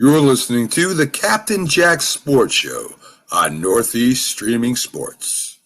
You're listening to the Captain Jack Sports Show on Northeast Streaming Sports.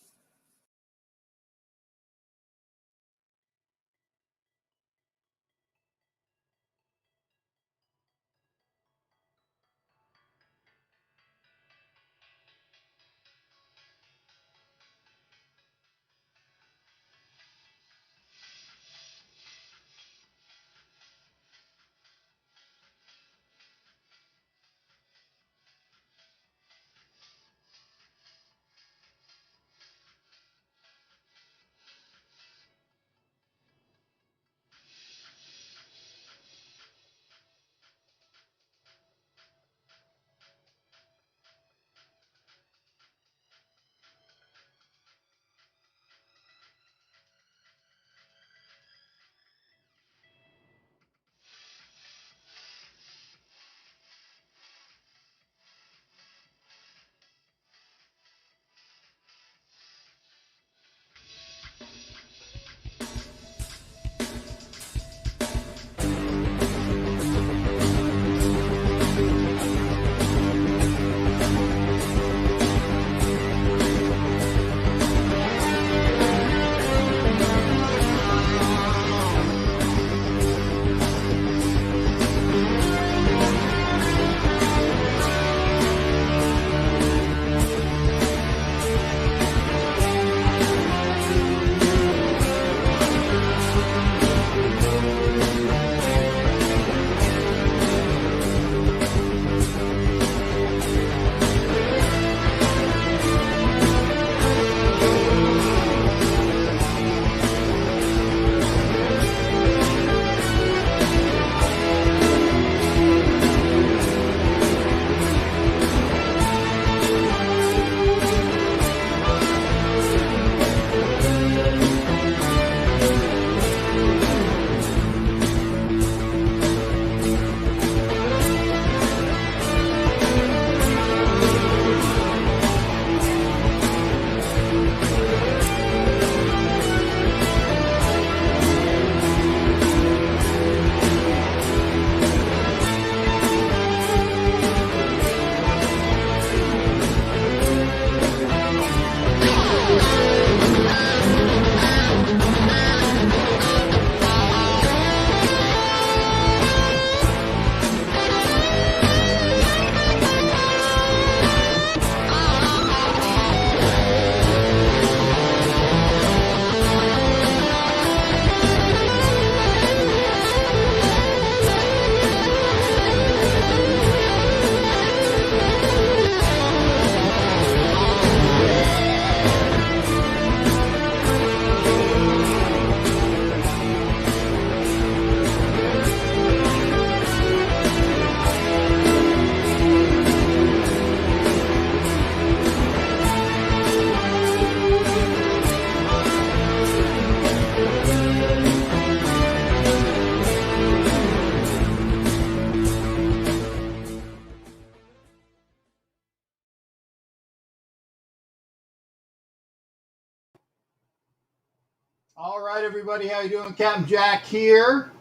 All right, everybody, how you doing? Captain Jack here.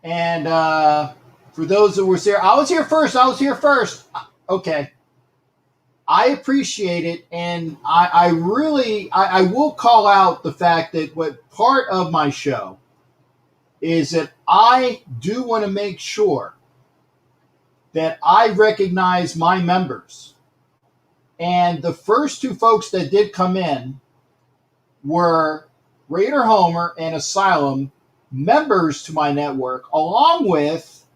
And for those that were here, I was here first. Okay. I appreciate it, and I will call out the fact that what part of my show is that I do want to make sure that I recognize my members. And the first two folks that did come in were Raider Homer and Asylum, members to my network, along with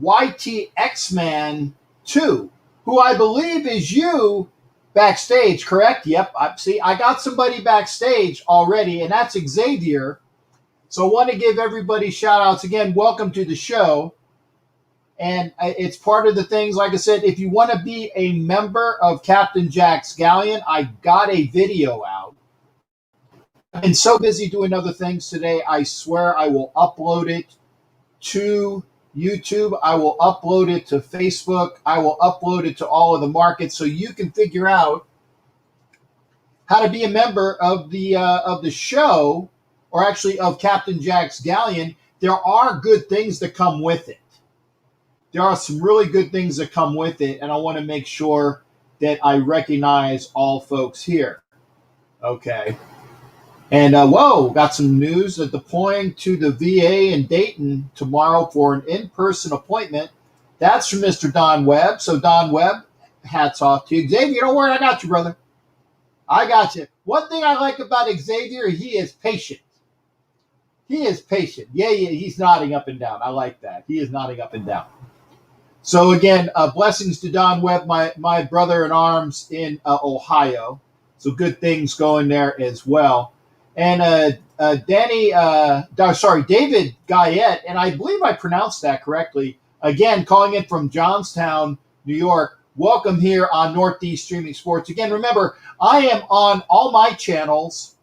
YT X-Man 2, who I believe is you backstage, correct? Yep. I got somebody backstage already, and that's Xavier. So I want to give everybody shout-outs again. Welcome to the show. And it's part of the things, like I said, if you want to be a member of Captain Jack's Galleon, I got a video out. I've been so busy doing other things today, I swear I will upload it to YouTube. I will upload it to Facebook. I will upload it to all of the markets so you can figure out how to be a member of the show, or actually of Captain Jack's Galleon. There are good things that come with it. there are some really good things that come with it, and I want to make sure that I recognize all folks here. Okay. And whoa, got some news that deploying to the VA in Dayton tomorrow for an in-person appointment. That's from Mr. Don Webb. So Don Webb, hats off to you. Xavier, don't worry, I got you, brother. I got you. One thing I like about Xavier, he is patient. He is patient. Yeah, he's nodding up and down. I like that. He is nodding up and down. So again, blessings to Don Webb, my brother in arms in Ohio. So good things going there as well. And David Guyette, and I believe I pronounced that correctly. Again, calling in from Johnstown, New York. Welcome here on Northeast Streaming Sports. Again, remember, I am on all my channels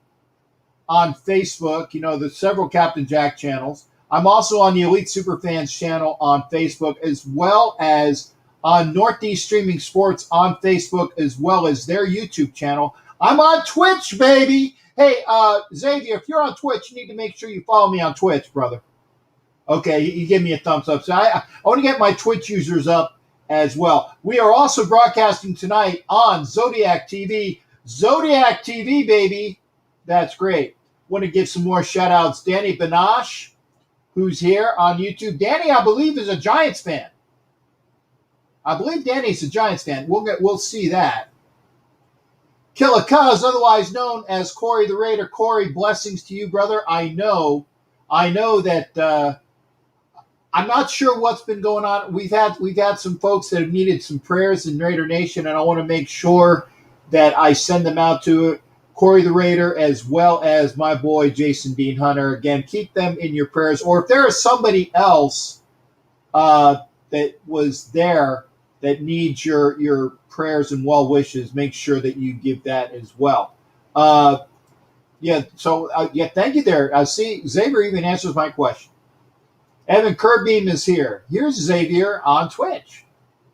on Facebook. You know, there's several Captain Jack channels. I'm also on the Elite Superfans channel on Facebook, as well as on Northeast Streaming Sports on Facebook, as well as their YouTube channel. I'm on Twitch, baby. Hey, Xavier, if you're on Twitch, you need to make sure you follow me on Twitch, brother. Okay, you give me a thumbs up. So I want to get my Twitch users up as well. We are also broadcasting tonight on Zodiac TV. Zodiac TV, baby. That's great. Want to give some more shout-outs. Danny Banash, who's here on YouTube. Danny, I believe, is a Giants fan. I believe Danny's a Giants fan. We'll see that. Killer Cuz, otherwise known as Corey the Raider. Corey, blessings to you, brother. I know that I'm not sure what's been going on. We've had some folks that have needed some prayers in Raider Nation, and I want to make sure that I send them out to Corey the Raider, as well as my boy Jason Dean Hunter. Again, keep them in your prayers. Or if there is somebody else that was there that needs your prayers and well wishes, make sure that you give that as well. Thank you there. I see Xavier even answers my question. Evan Kerbeam is here. Here's Xavier on Twitch.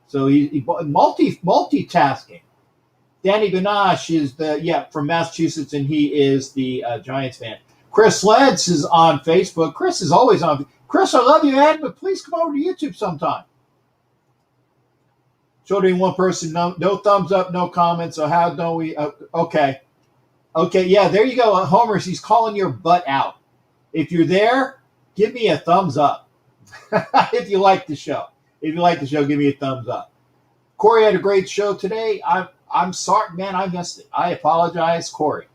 So he multitasking. Danny Banash is from Massachusetts, and he is the Giants fan. Chris Lentz is on Facebook. Chris is always on. Chris, I love you, man, but please come over to YouTube sometime. Showing one person, no thumbs up, no comments. So how don't we? Okay, yeah, there you go. Homer, he's calling your butt out. If you're there, give me a thumbs up. If you like the show. If you like the show, give me a thumbs up. Corey had a great show today. I'm sorry, man, I missed it. I apologize, Corey.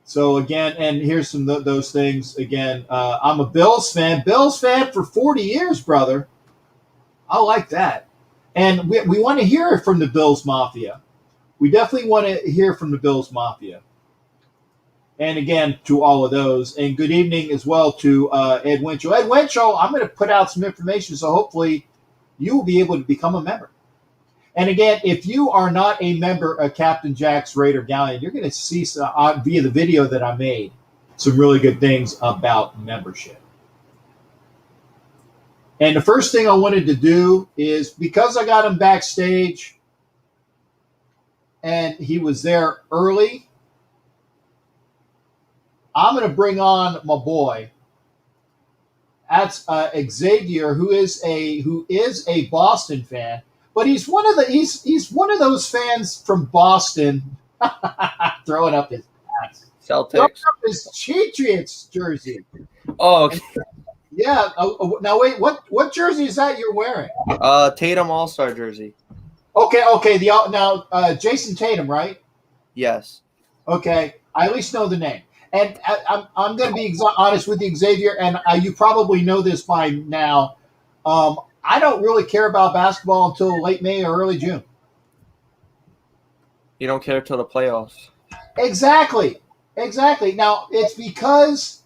So again, and here's some of those things. Again, I'm a Bills fan. Bills fan for 40 years, brother. I like that. And we want to hear from the Bills Mafia. We definitely want to hear from the Bills Mafia. And again, to all of those. And good evening as well to Ed Winchell. Ed Winchell, I'm going to put out some information, so hopefully you will be able to become a member. And again, if you are not a member of Captain Jack's Raider Galleon, you're going to see via the video that I made some really good things about membership. And the first thing I wanted to do is, because I got him backstage and he was there early, I'm going to bring on my boy. That's Xavier, who is a Boston fan. But he's one of those fans from Boston throwing up his ass. Celtics. Throwing up his Patriots jersey. Oh, okay. Yeah. Now wait, what jersey is that you're wearing? Tatum All-Star jersey. Okay. Now Jason Tatum, right? Yes. Okay. I at least know the name. And I'm going to be honest with you, Xavier, and you probably know this by now. I don't really care about basketball until late May or early June. You don't care till the playoffs. Exactly. Now, it's because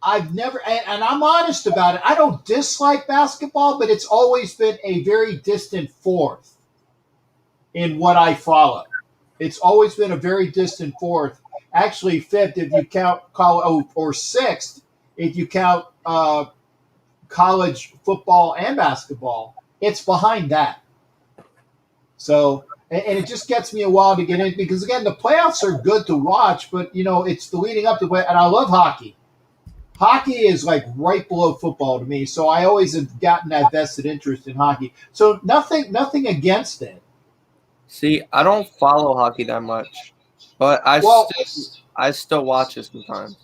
I've never, and I'm honest about it, I don't dislike basketball, but it's always been a very distant fourth in what I follow. It's always been a very distant fourth. Actually, fifth if you count college, or sixth if you count college football and basketball. It's behind that. So, and it just gets me a while to get in, because again, the playoffs are good to watch, but it's the leading up to it. And I love hockey. Hockey is like right below football to me, so I always have gotten that vested interest in hockey. So nothing against it. See, I don't follow hockey that much, but Well, I still watch it sometimes.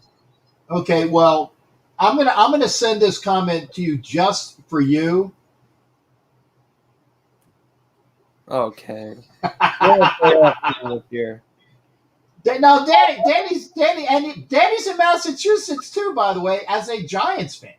okay, well, I'm gonna send this comment to you just for you. Okay. We're gonna play off this year. Now, Danny's in Massachusetts too, by the way, as a Giants fan.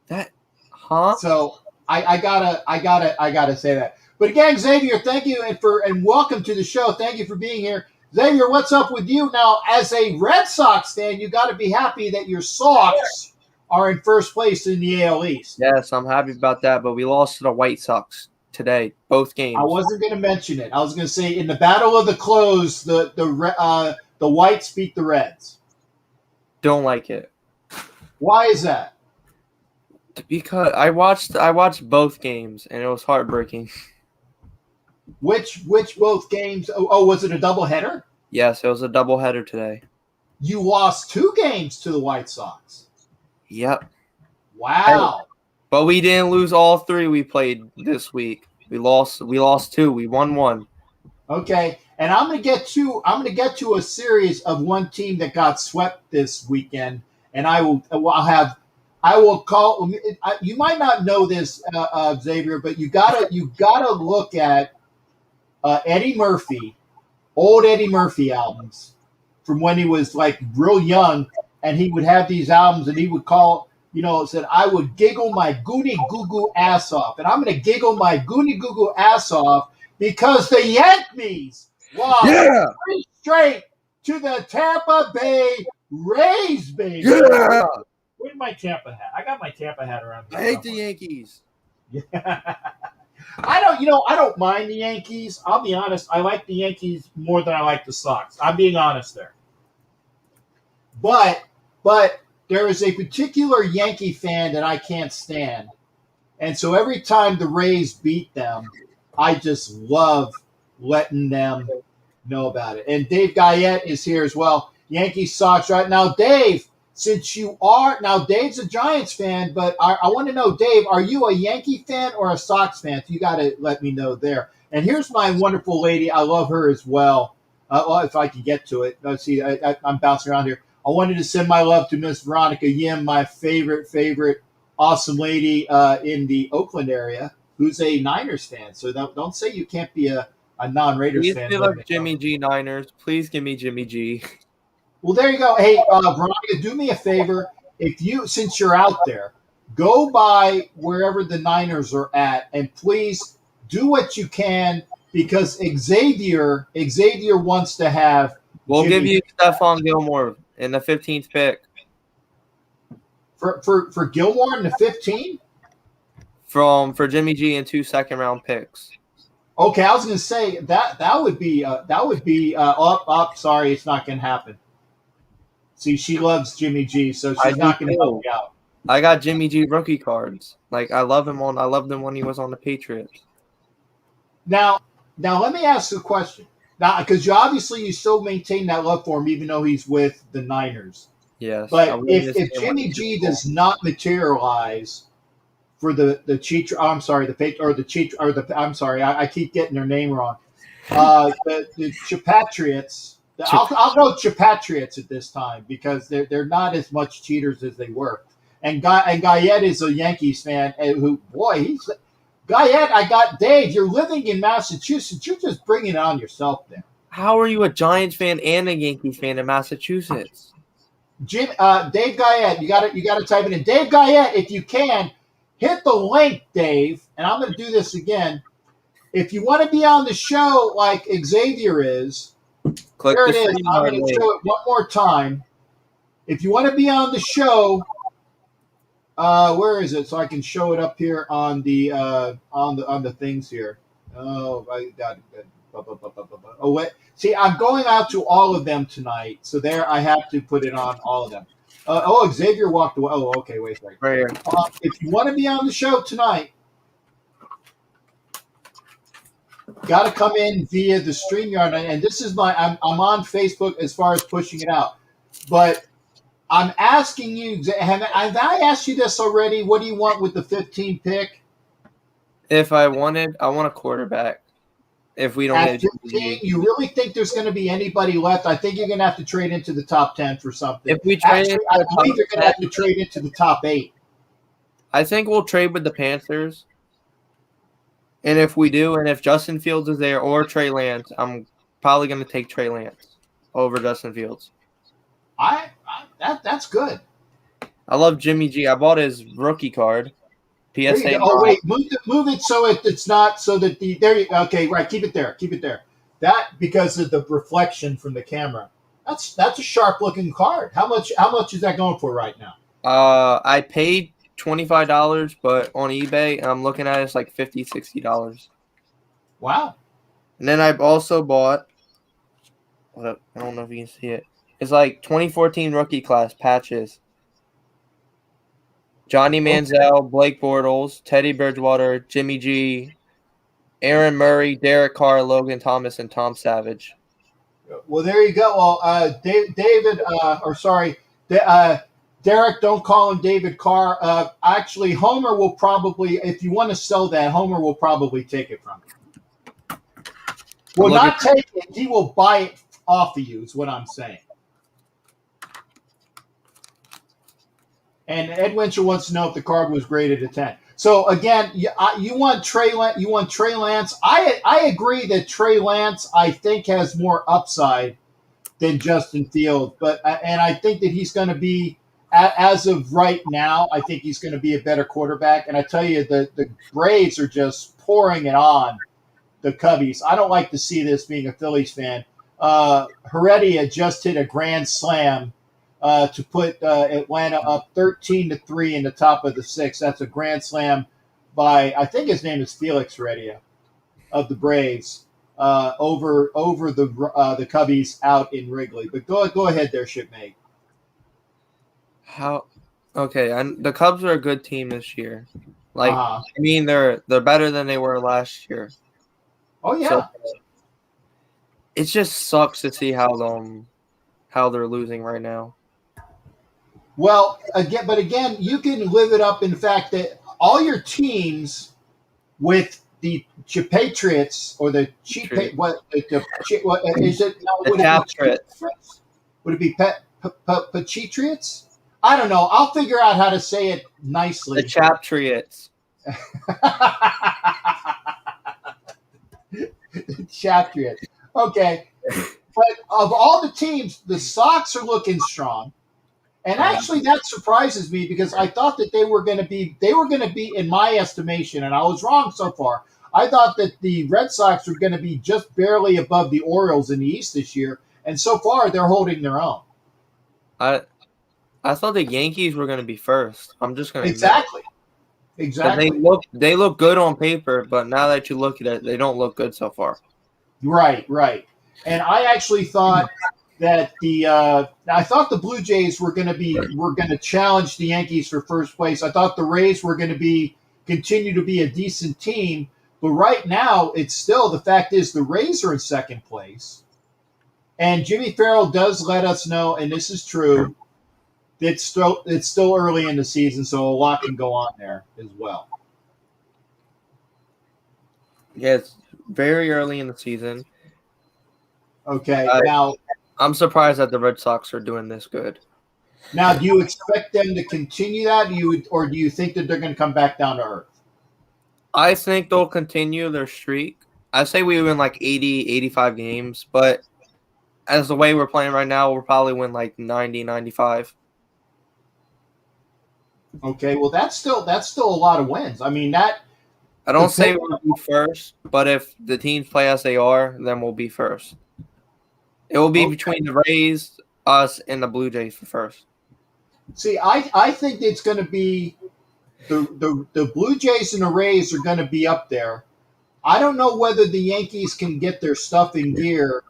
That, huh? So I gotta say that. But again, Xavier, thank you and welcome to the show. Thank you for being here. Xavier, what's up with you now? As a Red Sox fan, you got to be happy that your Sox are in first place in the AL East. Yes, I'm happy about that, but we lost to the White Sox today, both games. I wasn't going to mention it. I was going to say in the battle of the close, the Whites beat the Reds. Don't like it. Why is that? Because I watched both games and it was heartbreaking. Which both games? Oh, was it a doubleheader? Yes, it was a doubleheader today. You lost 2 games to the White Sox. Yep. Wow. But we didn't lose all 3 we played this week. We lost 2. We won 1. Okay, and I'm gonna get to a series of one team that got swept this weekend, and I will call. You might not know this, Xavier, but you gotta look at Eddie Murphy, old Eddie Murphy albums from when he was like real young, and he would have these albums, and he would call. Said I would giggle my goony goo goo ass off, and I'm gonna giggle my goony goo goo ass off. Because the Yankees lost 3 straight to the Tampa Bay Rays, baby. Yeah. Where's my Tampa hat? I got my Tampa hat around here. I hate the Yankees. Yeah. I don't mind the Yankees. I'll be honest. I like the Yankees more than I like the Sox. I'm being honest there. But there is a particular Yankee fan that I can't stand. And so every time the Rays beat them, I just love letting them know about it. And Dave Guyette is here as well. Yankees, Sox right now. Dave, Dave's a Giants fan, but I want to know, Dave, are you a Yankee fan or a Sox fan? So you got to let me know there. And here's my wonderful lady. I love her as well. If I can get to it. Let's see. I'm bouncing around here. I wanted to send my love to Miss Veronica Yim, my favorite awesome lady in the Oakland area, who's a Niners fan. So don't say you can't be a non-Raiders fan. Please give up Jimmy G Niners. Please give me Jimmy G. Well, there you go. Hey, Veronica, do me a favor. Since you're out there, go by wherever the Niners are at, and please do what you can because Xavier wants to have. We'll Jimmy give you Stephon Gilmore in the 15th pick. For Gilmore in the 15? For Jimmy G and 2 second-round picks. Okay, I was going to say that would be sorry, it's not going to happen. See, she loves Jimmy G, so she's not going to help you out. I got Jimmy G rookie cards. Like I loved him when he was on the Patriots. Now let me ask you a question. Now, because you still maintain that love for him, even though he's with the Niners. Yes. But if Jimmy G does not materialize for the I keep getting their name wrong. The Chapatriots. I'll go Chapatriots at this time because they're not as much cheaters as they were. And Guyette is a Yankees fan, and Guyette. I got Dave. You're living in Massachusetts. You're just bringing it on yourself there. How are you a Giants fan and a Yankees fan in Massachusetts? Dave Guyette, you got to type it in. Dave Guyette, if you can, hit the link, Dave. And I'm going to do this again. If you want to be on the show like Xavier is, Click there the it is. I'm going to show it one more time. If you want to be on the show, where is it? So I can show it up here on the things here. Oh, I got it. Oh, wait. See, I'm going out to all of them tonight. So there, I have to put it on all of them. Xavier walked away. Oh, okay. Wait. Right here. If you want to be on the show tonight, got to come in via the StreamYard. And this is I'm on Facebook as far as pushing it out. But I'm asking you, have I asked you this already? What do you want with the 15 pick? If I want a quarterback. If we don't At get 15, Jimmy G. you really think there's going to be anybody left? I think you're going to have to trade into the top 10 for something. If we trade into Actually, I the believe top you're going to 10, have to trade into the top 8. I think we'll trade with the Panthers. And if we do, and if Justin Fields is there or Trey Lance, I'm probably going to take Trey Lance over Justin Fields. That's good. I love Jimmy G. I bought his rookie card. There you PSA. go. Oh wait, move it so it's not so that there you okay, right, keep it there. That because of the reflection from the camera. That's a sharp looking card. How much is that going for right now? I paid $25, but on eBay, I'm looking at it, it's like $50, $60. Wow. And then I've also bought, I don't know if you can see it. It's like 2014 rookie class patches. Johnny Manziel, Blake Bortles, Teddy Bridgewater, Jimmy G, Aaron Murray, Derek Carr, Logan Thomas, and Tom Savage. Well, there you go. Well, David, Derek, don't call him David Carr. Actually, Homer will probably, if you want to sell that, Homer will probably take it from you. Well, not take it. He will buy it off of you, is what I'm saying. And Ed Winchell wants to know if the card was graded a 10. So again, you want Trey Lance. I agree that Trey Lance, I think, has more upside than Justin Fields, and I think that he's going to be, as of right now, I think he's going to be a better quarterback. And I tell you, the Braves are just pouring it on the Cubbies. I don't like to see this, being a Phillies fan. Heredia just hit a grand slam to put Atlanta up 13-3 in the top of the 6th. That's a grand slam by, I think his name is Felix Heredia of the Braves, over the Cubbies out in Wrigley. But go ahead there, shipmate. Okay, and the Cubs are a good team this year. I mean, they're better than they were last year. Oh yeah. So, it just sucks to see how they're losing right now. Well, again, you can live it up in the fact that all your teams with the Patriots or the what is it? Would it be Patriots? I don't know. I'll figure out how to say it nicely. The Chaptriots. Chaptriots. Okay. But of all the teams, the Sox are looking strong. And actually that surprises me because I thought that they were going to be, in my estimation, and I was wrong so far. I thought that the Red Sox were going to be just barely above the Orioles in the East this year. And so far they're holding their own. I thought the Yankees were going to be first. I'm just going to Exactly. They look good on paper, but now that you look at it, they don't look good so far. Right. And I actually thought that I thought the Blue Jays were going to challenge the Yankees for first place. I thought the Rays were going to continue to be a decent team, but right now it's still, the fact is the Rays are in second place. And Jimmy Farrell does let us know, and this is true, it's still early in the season, so a lot can go on there as well. Yeah, it's very early in the season. Okay, now I'm surprised that the Red Sox are doing this good. Now, do you expect them to continue that, or do you think that they're going to come back down to earth? I think they'll continue their streak. I say we win like 80, 85 games, but as the way we're playing right now, we'll probably win like 90, 95. Okay, well, that's still a lot of wins. I mean, that. I don't say we'll be first, but if the teams play as they are, then we'll be first. It will be between the Rays, us, and the Blue Jays for first. See, I think it's going to be the Blue Jays and the Rays are going to be up there. I don't know whether the Yankees can get their stuff in gear.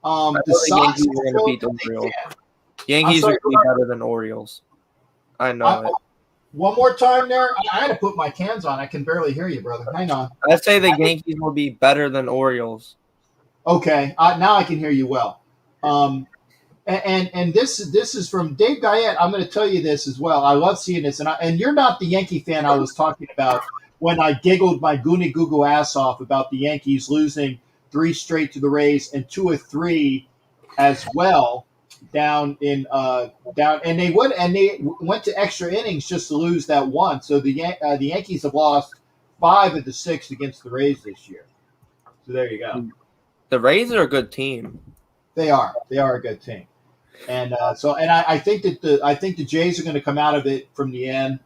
The Sox Yankees are going to beat the Orioles. Yankees are going to be better than Orioles. I know it. One more time there. I had to put my cans on. I can barely hear you, brother. Hang on. I'd say the Yankees will be better than Orioles. Okay. Now I can hear you well. And this is from Dave Guyette. I'm going to tell you this as well. I love seeing this, and you're not the Yankee fan I was talking about when I giggled my goony goo goo ass off about the Yankees losing 3 straight to the Rays and 2 of 3 as well down in down, and they went to extra innings just to lose that one. So the Yankees have lost 5 of the 6 against the Rays this year. So there you go. The Rays are a good team. They are a good team. And I think that the Jays are going to come out of it from the end.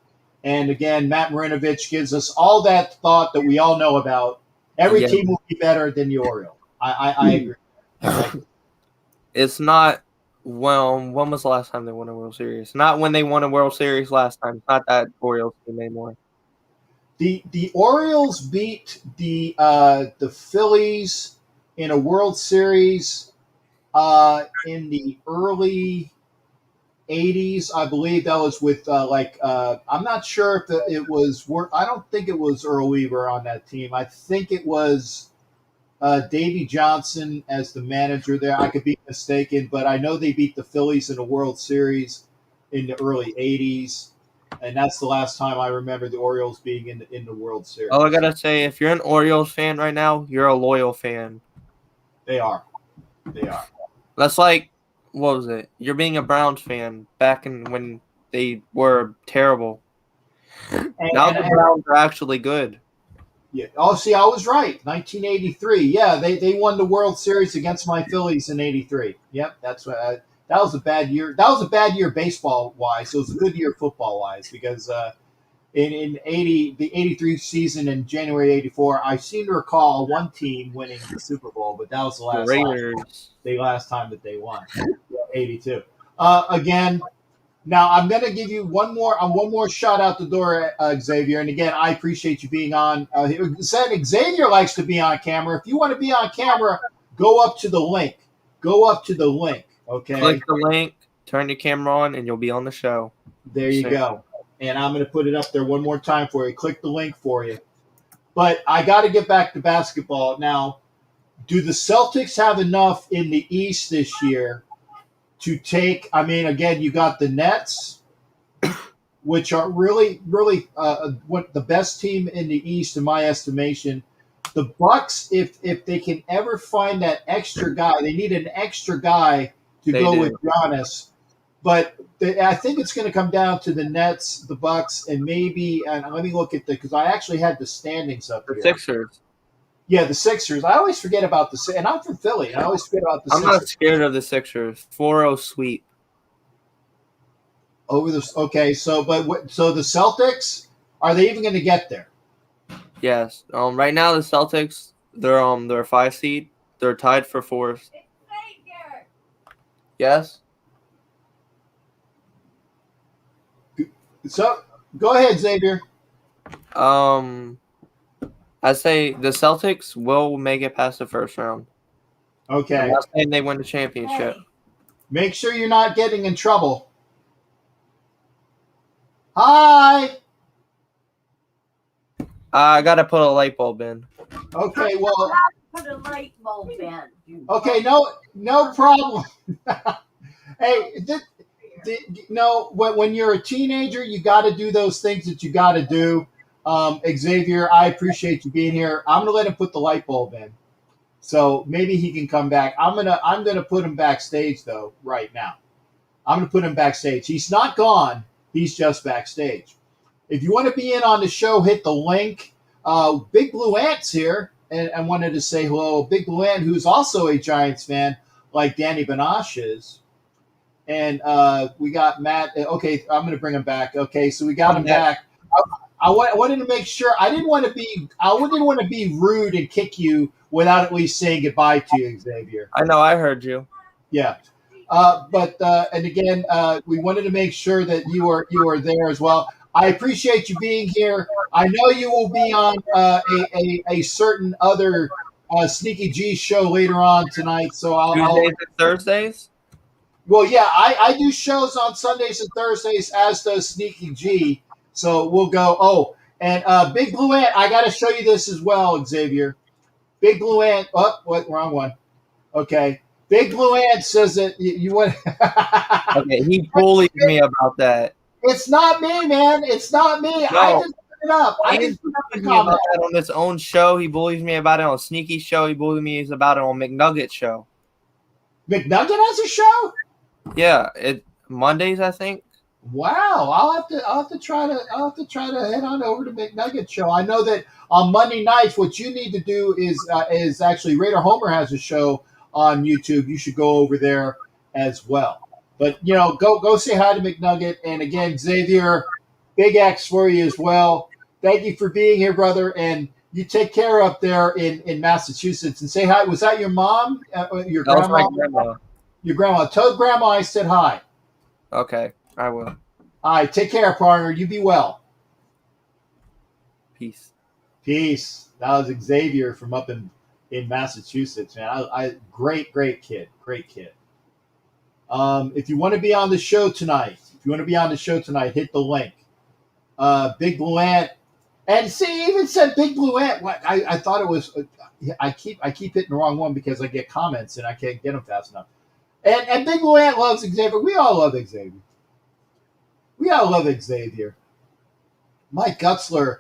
And again, Matt Marinovich gives us all that thought that we all know about. Every team will be better than the Orioles. I agree. It's not. Well, when was the last time they won a World Series? Not when they won a World Series last time. It's not that Orioles team anymore. The Orioles beat the Phillies in a World Series in the early 80s, I believe. That was with I'm not sure if it was. I don't think it was Earl Weaver on that team. I think it was Davey Johnson as the manager there. I could be mistaken, but I know they beat the Phillies in a World Series in the early 80s, and that's the last time I remember the Orioles being in the World Series. All I gotta say, if you're an Orioles fan right now, you're a loyal fan. They are. That's like, what was it? You're being a Browns fan back in when they were terrible. Now the Browns are actually good. Yeah. Oh, see, I was right. 1983. Yeah, they won the World Series against my Phillies in '83. Yep, that's what. That was a bad year. That was a bad year baseball wise. It was a good year football wise because in the '83 season in January '84, I seem to recall one team winning the Super Bowl, but that was the last time that they won. '82. Again. Now I'm going to give you one more shot out the door, Xavier. And again, I appreciate you being on. Said Xavier likes to be on camera. If you want to be on camera, go up to the link. Okay. Click the link, turn your camera on, and you'll be on the show. There you go. And I'm going to put it up there one more time for you. Click the link for you. But I got to get back to basketball now. Do the Celtics have enough in the East this year to take? I mean, again, you got the Nets, which are really, really what the best team in the East, in my estimation. The Bucks, if they can ever find that extra guy, they need an extra guy to go with Giannis. But I think it's going to come down to the Nets, the Bucks, and maybe. And let me look at because I actually had the standings up here. The Sixers. Yeah, the Sixers. I always forget about and I'm from Philly. And I always forget about the Sixers. I'm not scared of the Sixers. 4-0 sweep. Okay, so the Celtics, are they even going to get there? Yes. Right now the Celtics, they're a 5 seed. They're tied for 4th. Yes. So go ahead, Xavier. I say the Celtics will make it past the first round. Okay. I'm not saying they win the championship. Make sure you're not getting in trouble. Hi. I gotta put a light bulb in. Okay, well. Put a light bulb in. Okay, no problem. Hey, when you're a teenager, you got to do those things that you got to do. Xavier, I appreciate you being here. I'm gonna let him put the light bulb in, so maybe he can come back. I'm gonna put him backstage though right now. I'm gonna put him backstage. He's not gone. He's just backstage. If you want to be in on the show, hit the link. Big Blue Ant's here, and I wanted to say hello. Big Blue Ant, who's also a Giants fan, like Danny Banash is. And we got Matt. Okay, I'm going to bring him back. Okay, so we got him back. I wanted to make sure. I didn't want to be rude and kick you without at least saying goodbye to you, Xavier. I know. I heard you. Yeah. And again, we wanted to make sure that you are there as well. I appreciate you being here. I know you will be on a certain other Sneaky G show later on tonight. So Tuesdays and Thursdays. Well, yeah, I do shows on Sundays and Thursdays, as does Sneaky G. So we'll go. Oh, and Big Blue Ant, I got to show you this as well, Xavier. Big Blue Ant. Oh, what? Wrong one. Okay. Big Blue Ant says that you want. Okay, he bullied me about that. It's not me, man. It's not me. I No. just put it up. I He just put up the bullies me about comment. that on his own show. He bullies me about it on Sneaky Show. He bullies me about it on McNugget Show. McNugget has a show. Yeah, it Mondays, I think. Wow, I'll have to try to head on over to McNugget show. I know that on Monday nights, what you need to do is actually Raider Homer has a show on YouTube. You should go over there as well. But go say hi to McNugget, and again, Xavier, big X for you as well. Thank you for being here, brother, and you take care up there in Massachusetts. And say hi. Was that your mom? Your That was grandma? my grandma. Your grandma. Tell grandma I said hi. Okay, I will. All right, take care, partner. You be well. Peace. Peace. That was Xavier from up in Massachusetts, man. Great kid. Great kid. If you want to be on the show tonight, hit the link. Big Blue Ant. And see, he even said Big Blue Ant. What I thought it was. I keep hitting the wrong one because I get comments and I can't get them fast enough. And Big Blue Ant loves Xavier. We all love Xavier. Mike Gutzler.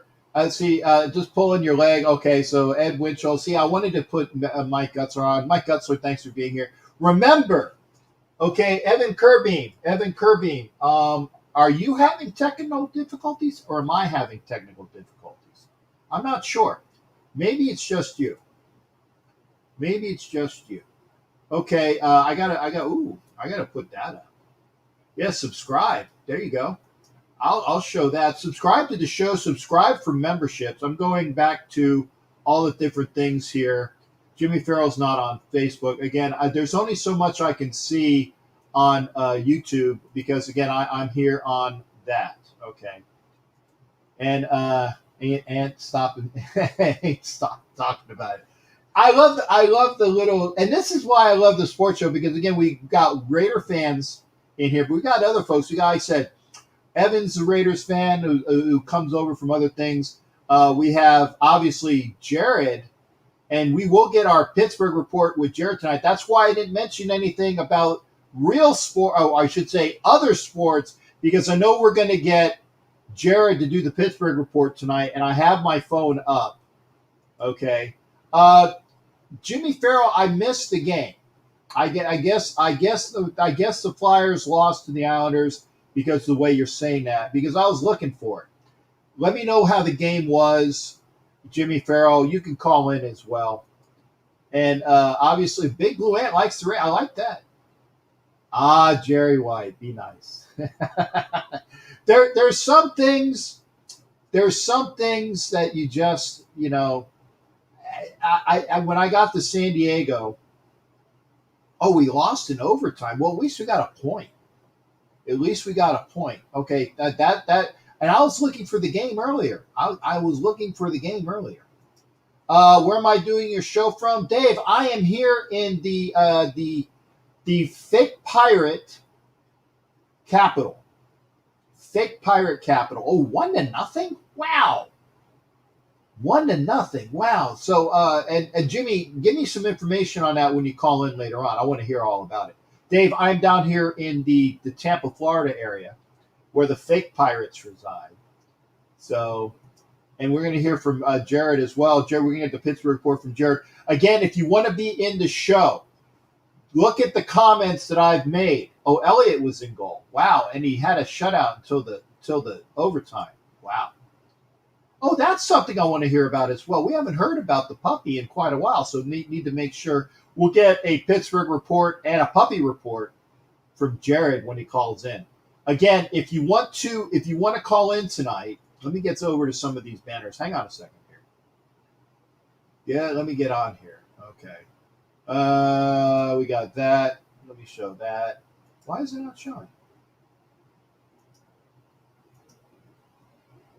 See, just pulling your leg. Okay, so Ed Winchell. See, I wanted to put Mike Gutzler on. Mike Gutzler, thanks for being here. Remember, okay, Evan Kerbeam. Are you having technical difficulties or am I having technical difficulties? I'm not sure. Maybe it's just you. Okay, I gotta put that up. Yeah, subscribe. There you go. I'll show that. Subscribe to the show. Subscribe for memberships. I'm going back to all the different things here. Jimmy Farrell's not on Facebook. Again, there's only so much I can see on YouTube because, again, I'm here on that. Okay. And stop talking about it. I love the little, and this is why I love the sports show because, again, we got Raider fans in here, but we got other folks. The guy said, Evan's a Raiders fan who comes over from other things. We have, obviously, Jared, and we will get our Pittsburgh report with Jared tonight. That's why I didn't mention anything about real sport, I should say other sports, because I know we're going to get Jared to do the Pittsburgh report tonight, and I have my phone up. Okay. Jimmy Farrell, I missed the game. I guess the Flyers lost to the Islanders because of the way you're saying that, because I was looking for it. Let me know how the game was, Jimmy Farrell. You can call in as well. And obviously, Big Blue Ant likes the Rays. I like that. Jerry White, be nice. There's some things that you just, I when I got to San Diego, we lost in overtime. Well, at least we got a point. Okay, that, and I was looking for the game earlier. I was looking for the game earlier. Where am I doing your show from, Dave? I am here in the fake pirate capital. Fake pirate capital. Oh, 1-0. Wow. 1-0. Wow. So, and Jimmy, give me some information on that when you call in later on. I want to hear all about it. Dave, I'm down here in the Tampa, Florida area where the fake pirates reside. So, and we're going to hear from Jared as well. Jared, we're going to get the Pittsburgh report from Jared. Again, if you want to be in the show, look at the comments that I've made. Oh, Elliott was in goal. Wow. And he had a shutout until the overtime. Wow. Oh, that's something I want to hear about as well. We haven't heard about the puppy in quite a while, so need to make sure we'll get a Pittsburgh report and a puppy report from Jared when he calls in. Again, if you want to call in tonight, let me get over to some of these banners. Hang on a second here. Yeah, let me get on here. Okay. We got that. Let me show that. Why is it not showing?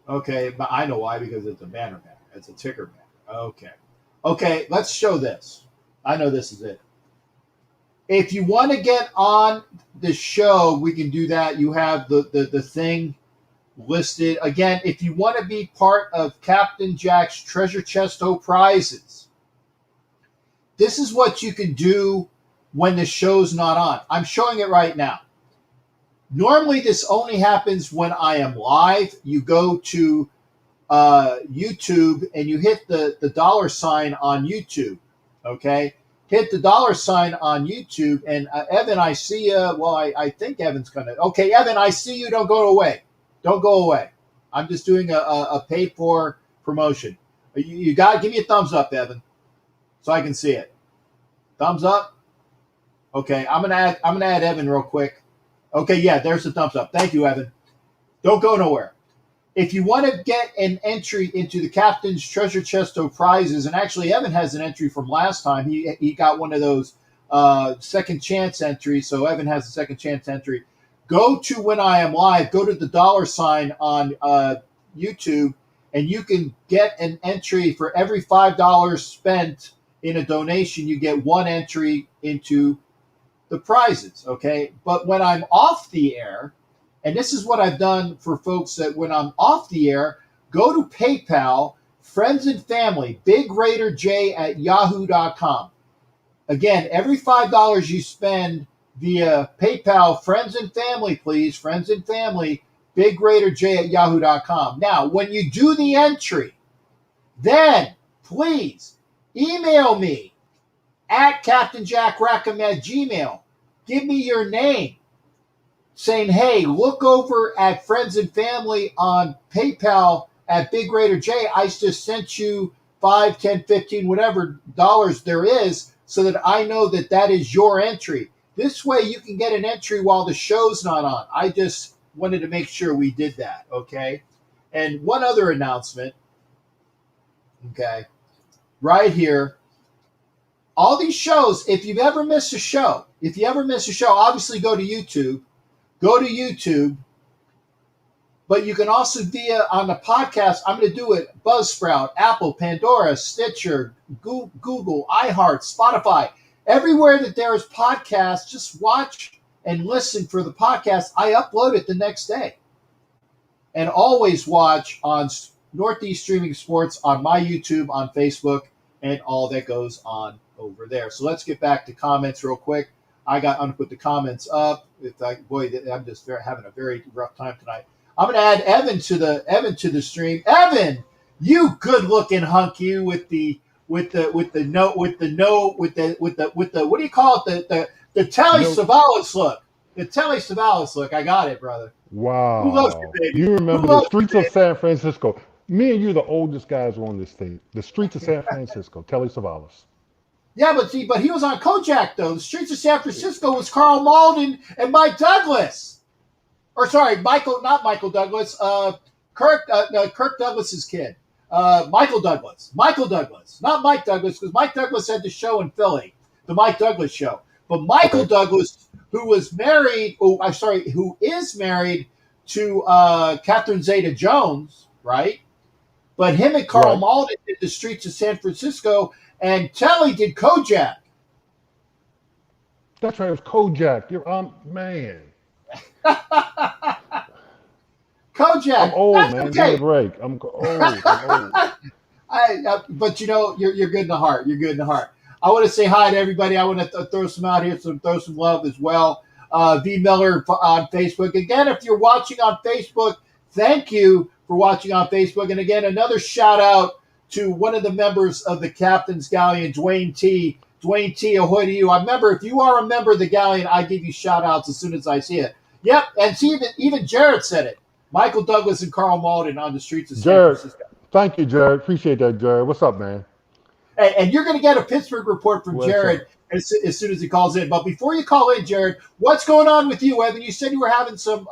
Okay, but I know why, because it's a banner. It's a ticker banner. Okay, let's show this. I know this is it. If you want to get on the show, we can do that. You have the thing listed. Again, if you want to be part of Captain Jack's Treasure Chest O prizes, this is what you can do when the show's not on. I'm showing it right now. Normally, this only happens when I am live. You go to YouTube and you hit the dollar sign on YouTube. Okay, hit the dollar sign on YouTube. And Evan, I see you. Well, I think Evan's gonna. Okay, Evan, I see you. Don't go away. Don't go away. I'm just doing a paid for promotion. You got give me a thumbs up, Evan, so I can see it. Thumbs up. Okay, I'm gonna add Evan real quick. Okay, yeah, there's the thumbs up. Thank you, Evan. Don't go nowhere. If you want to get an entry into the Captain's Treasure Chest of Prizes, and actually Evan has an entry from last time. He got one of those second chance entries, so Evan has a second chance entry. Go to When I Am Live, go to the dollar sign on YouTube, and you can get an entry for every $5 spent in a donation. You get one entry into the prizes, okay? But when I'm off the air, and this is what I've done for folks that when I'm off the air, go to PayPal, friends and family, BigRaiderJ@yahoo.com. Again, every $5 you spend via PayPal, friends and family, please, friends and family, BigRaiderJ@yahoo.com. Now, when you do the entry, then please email me at CaptainJackRackham@gmail. Give me your name, saying, hey, look over at Friends and Family on PayPal at Big Raider J. I just sent you 5, 10, 15, whatever dollars there is, so that I know that that is your entry. This way you can get an entry while the show's not on. I just wanted to make sure we did that, okay? And one other announcement, okay, right here. All these shows, if you've ever missed a show, obviously go to YouTube. Go to YouTube. But you can also on the podcast, I'm going to do it, Buzzsprout, Apple, Pandora, Stitcher, Google, iHeart, Spotify. Everywhere that there is podcasts, just watch and listen for the podcast. I upload it the next day. And always watch on Northeast Streaming Sports on my YouTube, on Facebook, and all that goes on over there. So let's get back to comments real quick. I'm going to put the comments up. I'm just having a very rough time tonight. I'm going to add Evan to the stream. Evan, you good looking hunk, you with the what do you call it? The Telly Savalas look. The Telly Savalas look. I got it, brother. Wow. Who loves you, baby? You remember the streets of San Francisco. Me and you, the oldest guys on this thing. The streets of San Francisco. Telly Savalas. Yeah, but he was on Kojak, though. The Streets of San Francisco was Carl Malden and Mike Douglas. Or sorry, not Michael Douglas. Kirk Douglas's kid. Michael Douglas. Not Mike Douglas, because Mike Douglas had the show in Philly, the Mike Douglas show. But Michael Douglas, who is married to Catherine Zeta-Jones, right? But him and Carl Malden did the Streets of San Francisco, and Telly did Kojak. That's right, it was Kojak. Man. Kojak. I'm old, That's man. okay. Give me a break. I'm old. But you're good in the heart. You're good in the heart. I want to say hi to everybody. I want to throw some out here, throw some love as well. V Miller on Facebook. Again, if you're watching on Facebook, thank you for watching on Facebook. And again, another shout out to one of the members of the Captain's Galleon, Dwayne T. Dwayne T, ahoy to you. I remember, if you are a member of the Galleon, I give you shout outs as soon as I see it. Yep, and see, even Jared said it. Michael Douglas and Carl Malden on the Streets of San Francisco. Thank you, Jared. Appreciate that, Jared. What's up, man? Hey, and you're going to get a Pittsburgh report from Jared as soon as he calls in. But before you call in, Jared, what's going on with you, Evan? You said you were having some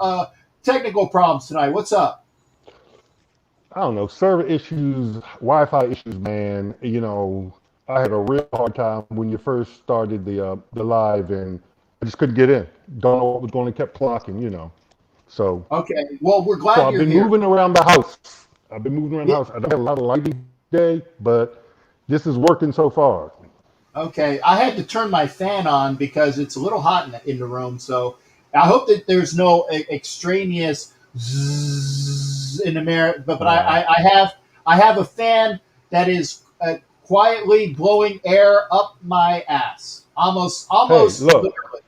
technical problems tonight. What's up? I don't know, server issues, Wi-Fi issues, man. You know, I had a real hard time when you first started the live, and I just couldn't get in. Don't know what was going on, kept clocking, you know. So okay, well, we're glad you're here. I've been moving around the house. I don't have a lot of lighting today, but this is working so far. Okay, I had to turn my fan on because it's a little hot in the room. So I hope that there's no extraneous zzz in the mirror. But I have a fan that is quietly blowing air up my ass. Almost look. literally.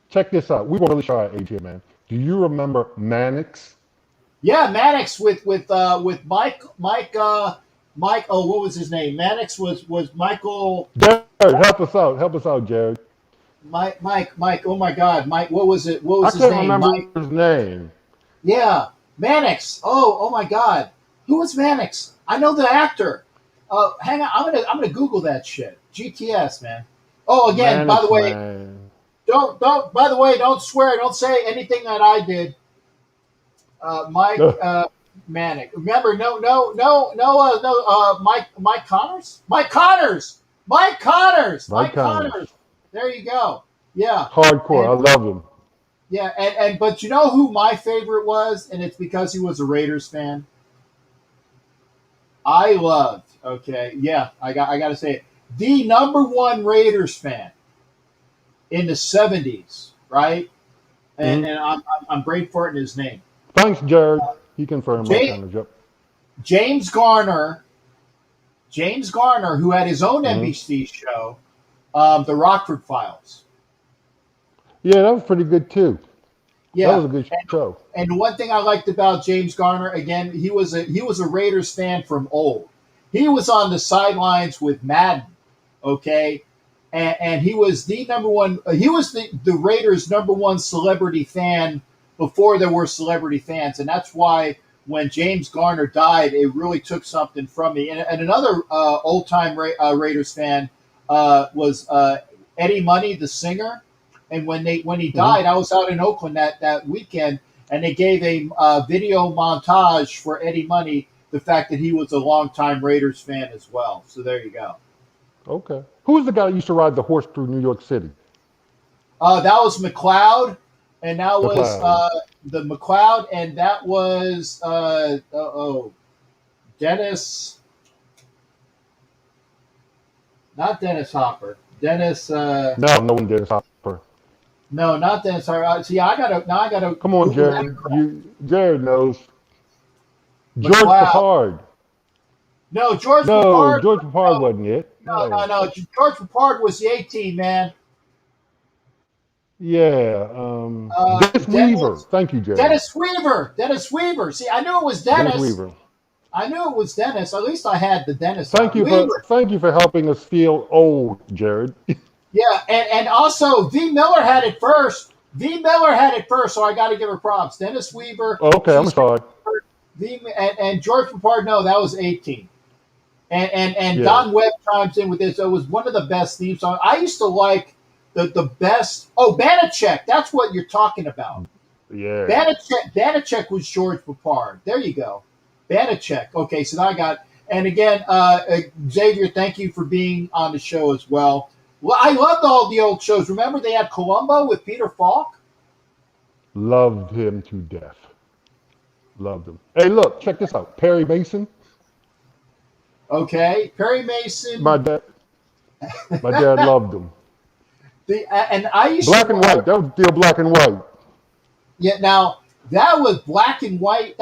Check this out. We won't really show our age here, man. Do you remember Mannix? Yeah, Mannix with Mike. Oh, what was his name? Mannix was Michael. Jared, help us out. Help us out, Jared. Mike. Oh my God, Mike. What was it? What I was his can't name? Mike. remember his name. Yeah, Mannix. Oh my God, who was Mannix? I know the actor. Hang on, I'm gonna Google that shit. GTS, man. Oh, again, by Mannix, the way, man. don't. By the way, don't swear. Don't say anything that I did. Mike Manic. Remember, Mike Connors. Mike Connors. Mike Connors. Mike Mike Connors. Connors. There you go. Yeah. Hardcore. And, I love him. yeah, and but you know who my favorite was, and it's because he was a Raiders fan. I loved. Okay, yeah, I got to say it. The number one Raiders fan in the '70s, right? And I'm brain-farting his name. Thanks, Jared. He confirmed Mike James, Connors. Yep. James Garner, who had his own NBC show, The Rockford Files. Yeah, that was pretty good too. Yeah, that was a good show. And one thing I liked about James Garner, again, he was a Raiders fan from old. He was on the sidelines with Madden, okay, and he was the number one. He was the Raiders' number one celebrity fan before there were celebrity fans, and that's why when James Garner died, it really took something from me. And another old-time Raiders fan was Eddie Money, the singer. And when he died, I was out in Oakland that weekend, and they gave a video montage for Eddie Money, the fact that he was a longtime Raiders fan as well. So there you go. Okay. Who was the guy that used to ride the horse through New York City? That was McLeod, and that was McLeod. The McLeod, and that was Dennis. Not Dennis Hopper. Dennis. No one Dennis Hopper. No, not Dennis Hopper. See, I gotta. Come on, Google Jared. Jared knows. George McLeod. Papard. No, George No, Papard. George Papard wasn't it. No. George Papard was the 18 man. Yeah. Dennis Weaver. Thank you, Jared. Dennis Weaver. See, I knew it was Dennis. Dennis Weaver. I knew it was Dennis. At least I had the Dennis. Thank you for helping us feel old, Jared. Yeah, and also V Miller had it first. So I got to give her props. Dennis Weaver. Okay, I'm sorry. And George Papard. No, that was 18. And Yeah. Don Webb chimes in with this. It was one of the best theme songs. I used to like the best. Oh, Banachek. That's what you're talking about. Yeah. Banachek was George Papard. There you go. Banachek. Okay, so now I got. And again, Xavier, thank you for being on the show as well. Well, I loved all the old shows. Remember they had Columbo with Peter Falk? Loved him to death. Loved him. Hey, look, check this out. Perry Mason. Okay, Perry Mason. My dad loved him. And I used black and white. That was still black and white. Yeah, now that was black and white.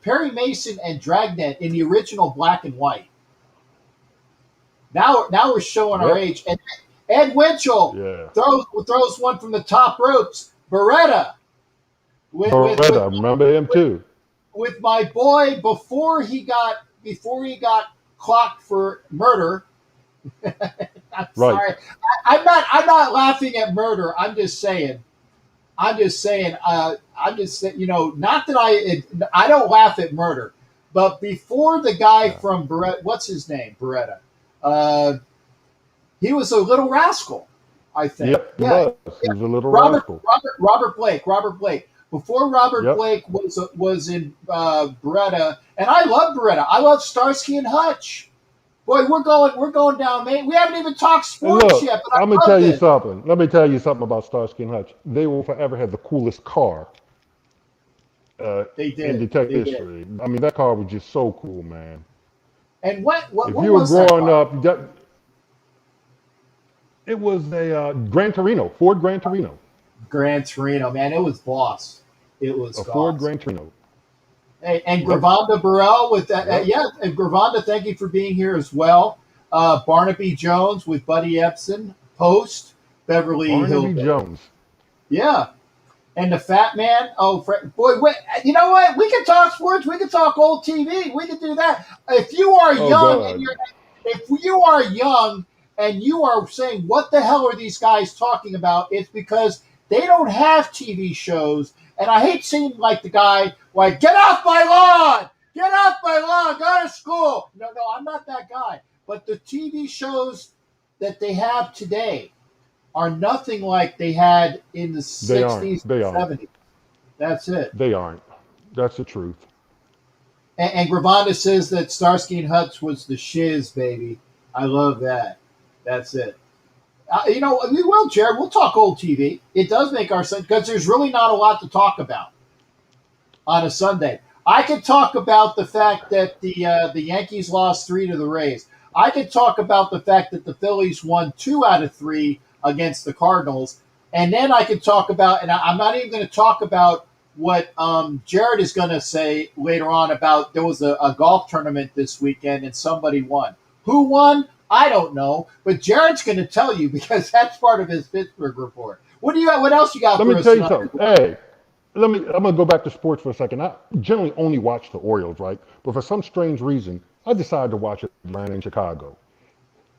Perry Mason and Dragnet in the original black and white. Now we're showing our age. And Ed Winchell throws one from the top ropes. Beretta. Beretta, remember him too. With my boy before he got clocked for murder. I'm sorry. I'm not laughing at murder. I'm just saying. Not that I don't laugh at murder, but before the guy from Beretta, what's his name? Beretta. He was a little rascal, I think. Yep, he was a little rascal. Robert Blake. Before Robert Blake was in Beretta, and I love Beretta. I love Starsky and Hutch. Boy, we're going down, man. We haven't even talked sports yet. But I'm gonna tell you something. Let me tell you something about Starsky and Hutch. They will forever have the coolest car. They did in detective history. I mean, that car was just so cool, man. And what if you were growing up, it was a Gran Torino, Ford Gran Torino. Gran Torino, man, it was boss. It was a Ford Gran Torino. Hey, and Gravanda Burrell with that. And Gravanda, thank you for being here as well. Barnaby Jones with Buddy Ebsen, Post, Beverly Barnaby Hillbillies. Jones. Yeah. And the Fat Man. Oh, boy, wait, you know what? We can talk sports. We can talk old TV. We can do that. If you are Oh, young God. and you are saying, what the hell are these guys talking about? It's because they don't have TV shows. And I hate seeing like the guy, like, get off my lawn! Get off my lawn! Go to school! No, I'm not that guy. But the TV shows that they have today are nothing like they had in the 60s and 70s. That's it. They aren't. That's the truth. And Gravanda says that Starsky and Hutch was the shiz, baby. I love that. That's it. We will, Jared. We'll talk old TV. It does make our sense because there's really not a lot to talk about on a Sunday. I could talk about the fact that the Yankees lost 3 to the Rays. I could talk about the fact that the Phillies won 2 out of 3 against the Cardinals. And then I could talk about, and I'm not even going to talk about what Jared is going to say later on about there was a golf tournament this weekend and somebody won. Who won? I don't know. But Jared's going to tell you because that's part of his Pittsburgh report. What else you got Let for me us tell you tonight? something. Hey, I'm going to go back to sports for a second. I generally only watch the Orioles, right? But for some strange reason, I decided to watch Atlanta and Chicago.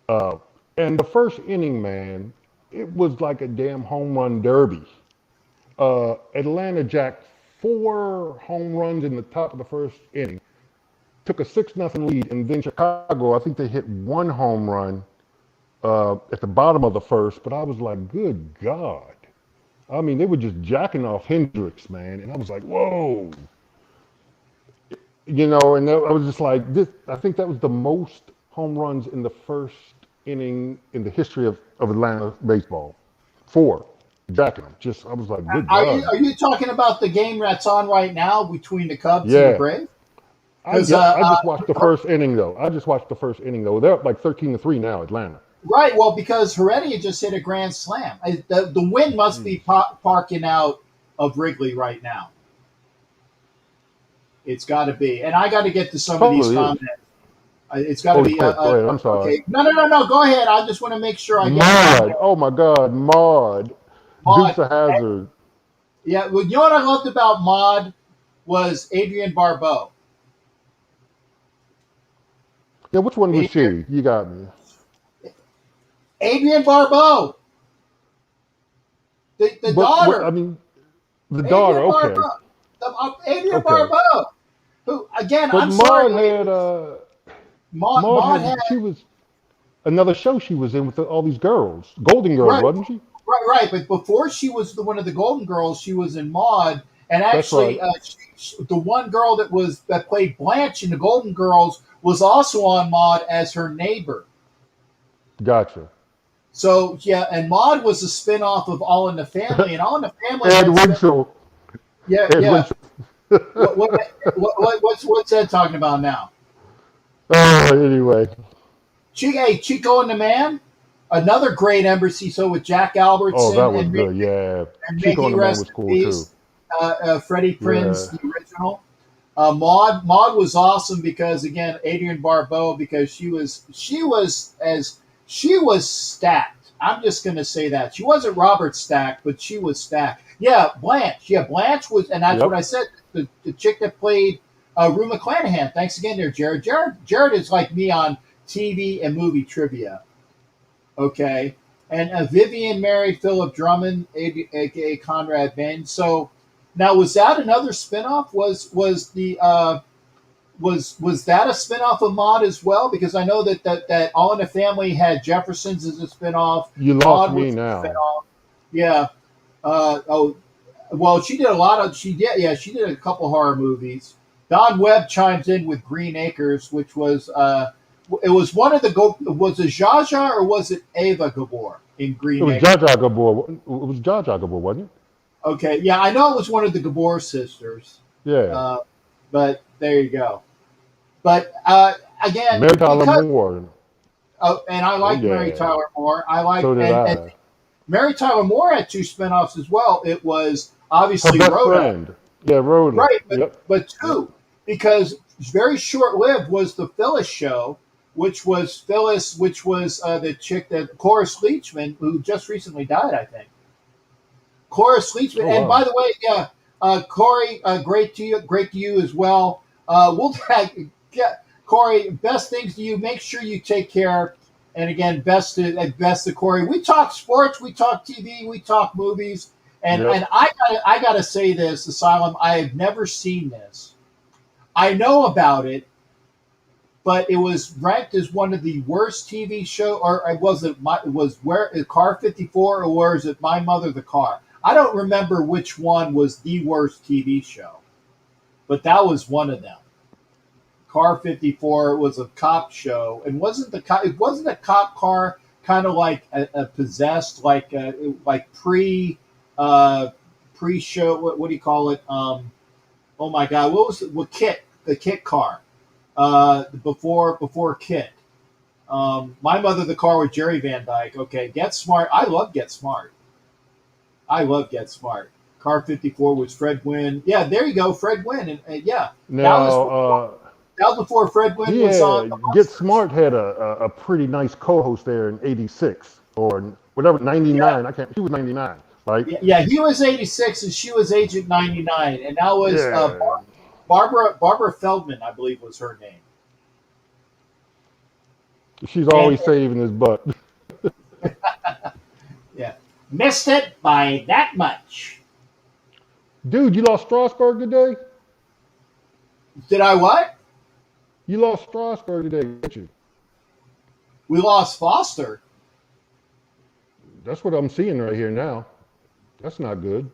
And the first inning, man, it was like a damn home run derby. Atlanta jacked 4 home runs in the top of the first inning, took a 6-0 lead, and then Chicago, I think they hit 1 home run at the bottom of the first, but I was like, good God. I mean, they were just jacking off Hendricks, man, and I was like, whoa. And I was just like, this. I think that was the most home runs in the first inning in the history of Atlanta baseball. 4. Jacking them. I was like, good God. Are you talking about the game that's on right now between the Cubs Yeah. and the Braves? I just watched the first inning, though. They're up like 13-3 now, Atlanta. Right. Well, because Heredia just hit a grand slam. The wind must be parking out of Wrigley right now. It's got to be. And I got to get to some of these comments. It's got to be. Go ahead. I'm sorry. Okay. No. Go ahead. I just want to make sure I get Maud. Oh, my God. Maud. Dukes of Hazzard. Yeah. Well, you know what I loved about Maud was Adrienne Barbeau. Yeah, which one was she? You got me. Adrienne Barbeau. The daughter. The daughter, okay. Adrienne Barbeau. Who, again, but I'm Maud sorry. Had, Maud had. She was another show she was in with all these girls. Golden Girls, wasn't she? Right. But before she was one of the Golden Girls, she was in Maud. And actually, the one girl that played Blanche in the Golden Girls was also on Maud as her neighbor. Gotcha. So, yeah, and Maud was a spinoff of All in the Family. And All in the Family... Ed Winchell. Yeah. Winchell. What's Ed talking about now? Anyway. Chico and the Man, another great Embassy show with Jack Albertson. Oh, that was good, yeah. And Chico and the Man was cool, too. Freddie Prinze, the original. Maud was awesome because, again, Adrienne Barbeau, because she was stacked. I'm just going to say that. She wasn't Robert Stack, but she was stacked. Yeah, Blanche. Yeah, Blanche was, and that's what I said, the chick that played Rue McClanahan. Thanks again there, Jared. Jared is like me on TV and movie trivia. Okay. And Vivian married Philip Drummond, a.k.a. Conrad Bain. So now, was that another spinoff? Was that a spinoff of Maud as well? Because I know that All in the Family had Jeffersons as a spinoff. You lost me now. Yeah. Well, she did a couple horror movies. Don Webb chimes in with Green Acres, which was it was one of the was it Zsa Zsa or was it Ava Gabor in Green Acres? It was Zsa Zsa Gabor. It was Zsa Zsa Gabor, wasn't it? Okay, yeah, I know it was one of the Gabor sisters. Yeah. But there you go. But again, Mary Tyler Moore. Oh, and I like Mary Tyler Moore. And Mary Tyler Moore had 2 spinoffs as well. It was obviously Her best Rhoda. friend. Yeah, Rhoda. Right, but 2, because very short-lived was the Phyllis show, which was Phyllis, which was the chick that Cloris Leachman, who just recently died, I think. Cloris Leachman, Oh, and wow. by the way, Corey, great to you as well. Corey, best things to you. Make sure you take care. And again, best to Corey. We talk sports, we talk TV, we talk movies, and Yep. and I gotta say this, Asylum. I have never seen this. I know about it, but it was ranked as one of the worst TV show, or was Car 54, or was it My Mother the Car? I don't remember which one was the worst TV show, but that was one of them. Car 54 was a cop show, and it wasn't a cop car, kind of like a possessed, like pre show. What do you call it? Oh my God, what was it? Well, the Kit car. Before Kit. My Mother the Car with Jerry Van Dyke. Okay, Get Smart. I love Get Smart. Car 54 was Fred Gwynn. Yeah, there you go, Fred Gwynn. And yeah, Now, that was before Fred Gwynn was on. Get Smart had a pretty nice co-host there in '86 or whatever, '99. Yeah. She was '99, right? Yeah, he was 86 and she was Agent 99, and that was Yeah. Barbara Feldman, I believe, was her name. She's always saving his butt. Yeah, missed it by that much. Dude, you lost Strasburg today? Did I what? You lost Strasburg today, didn't you? We lost Foster. That's what I'm seeing right here now. That's not good.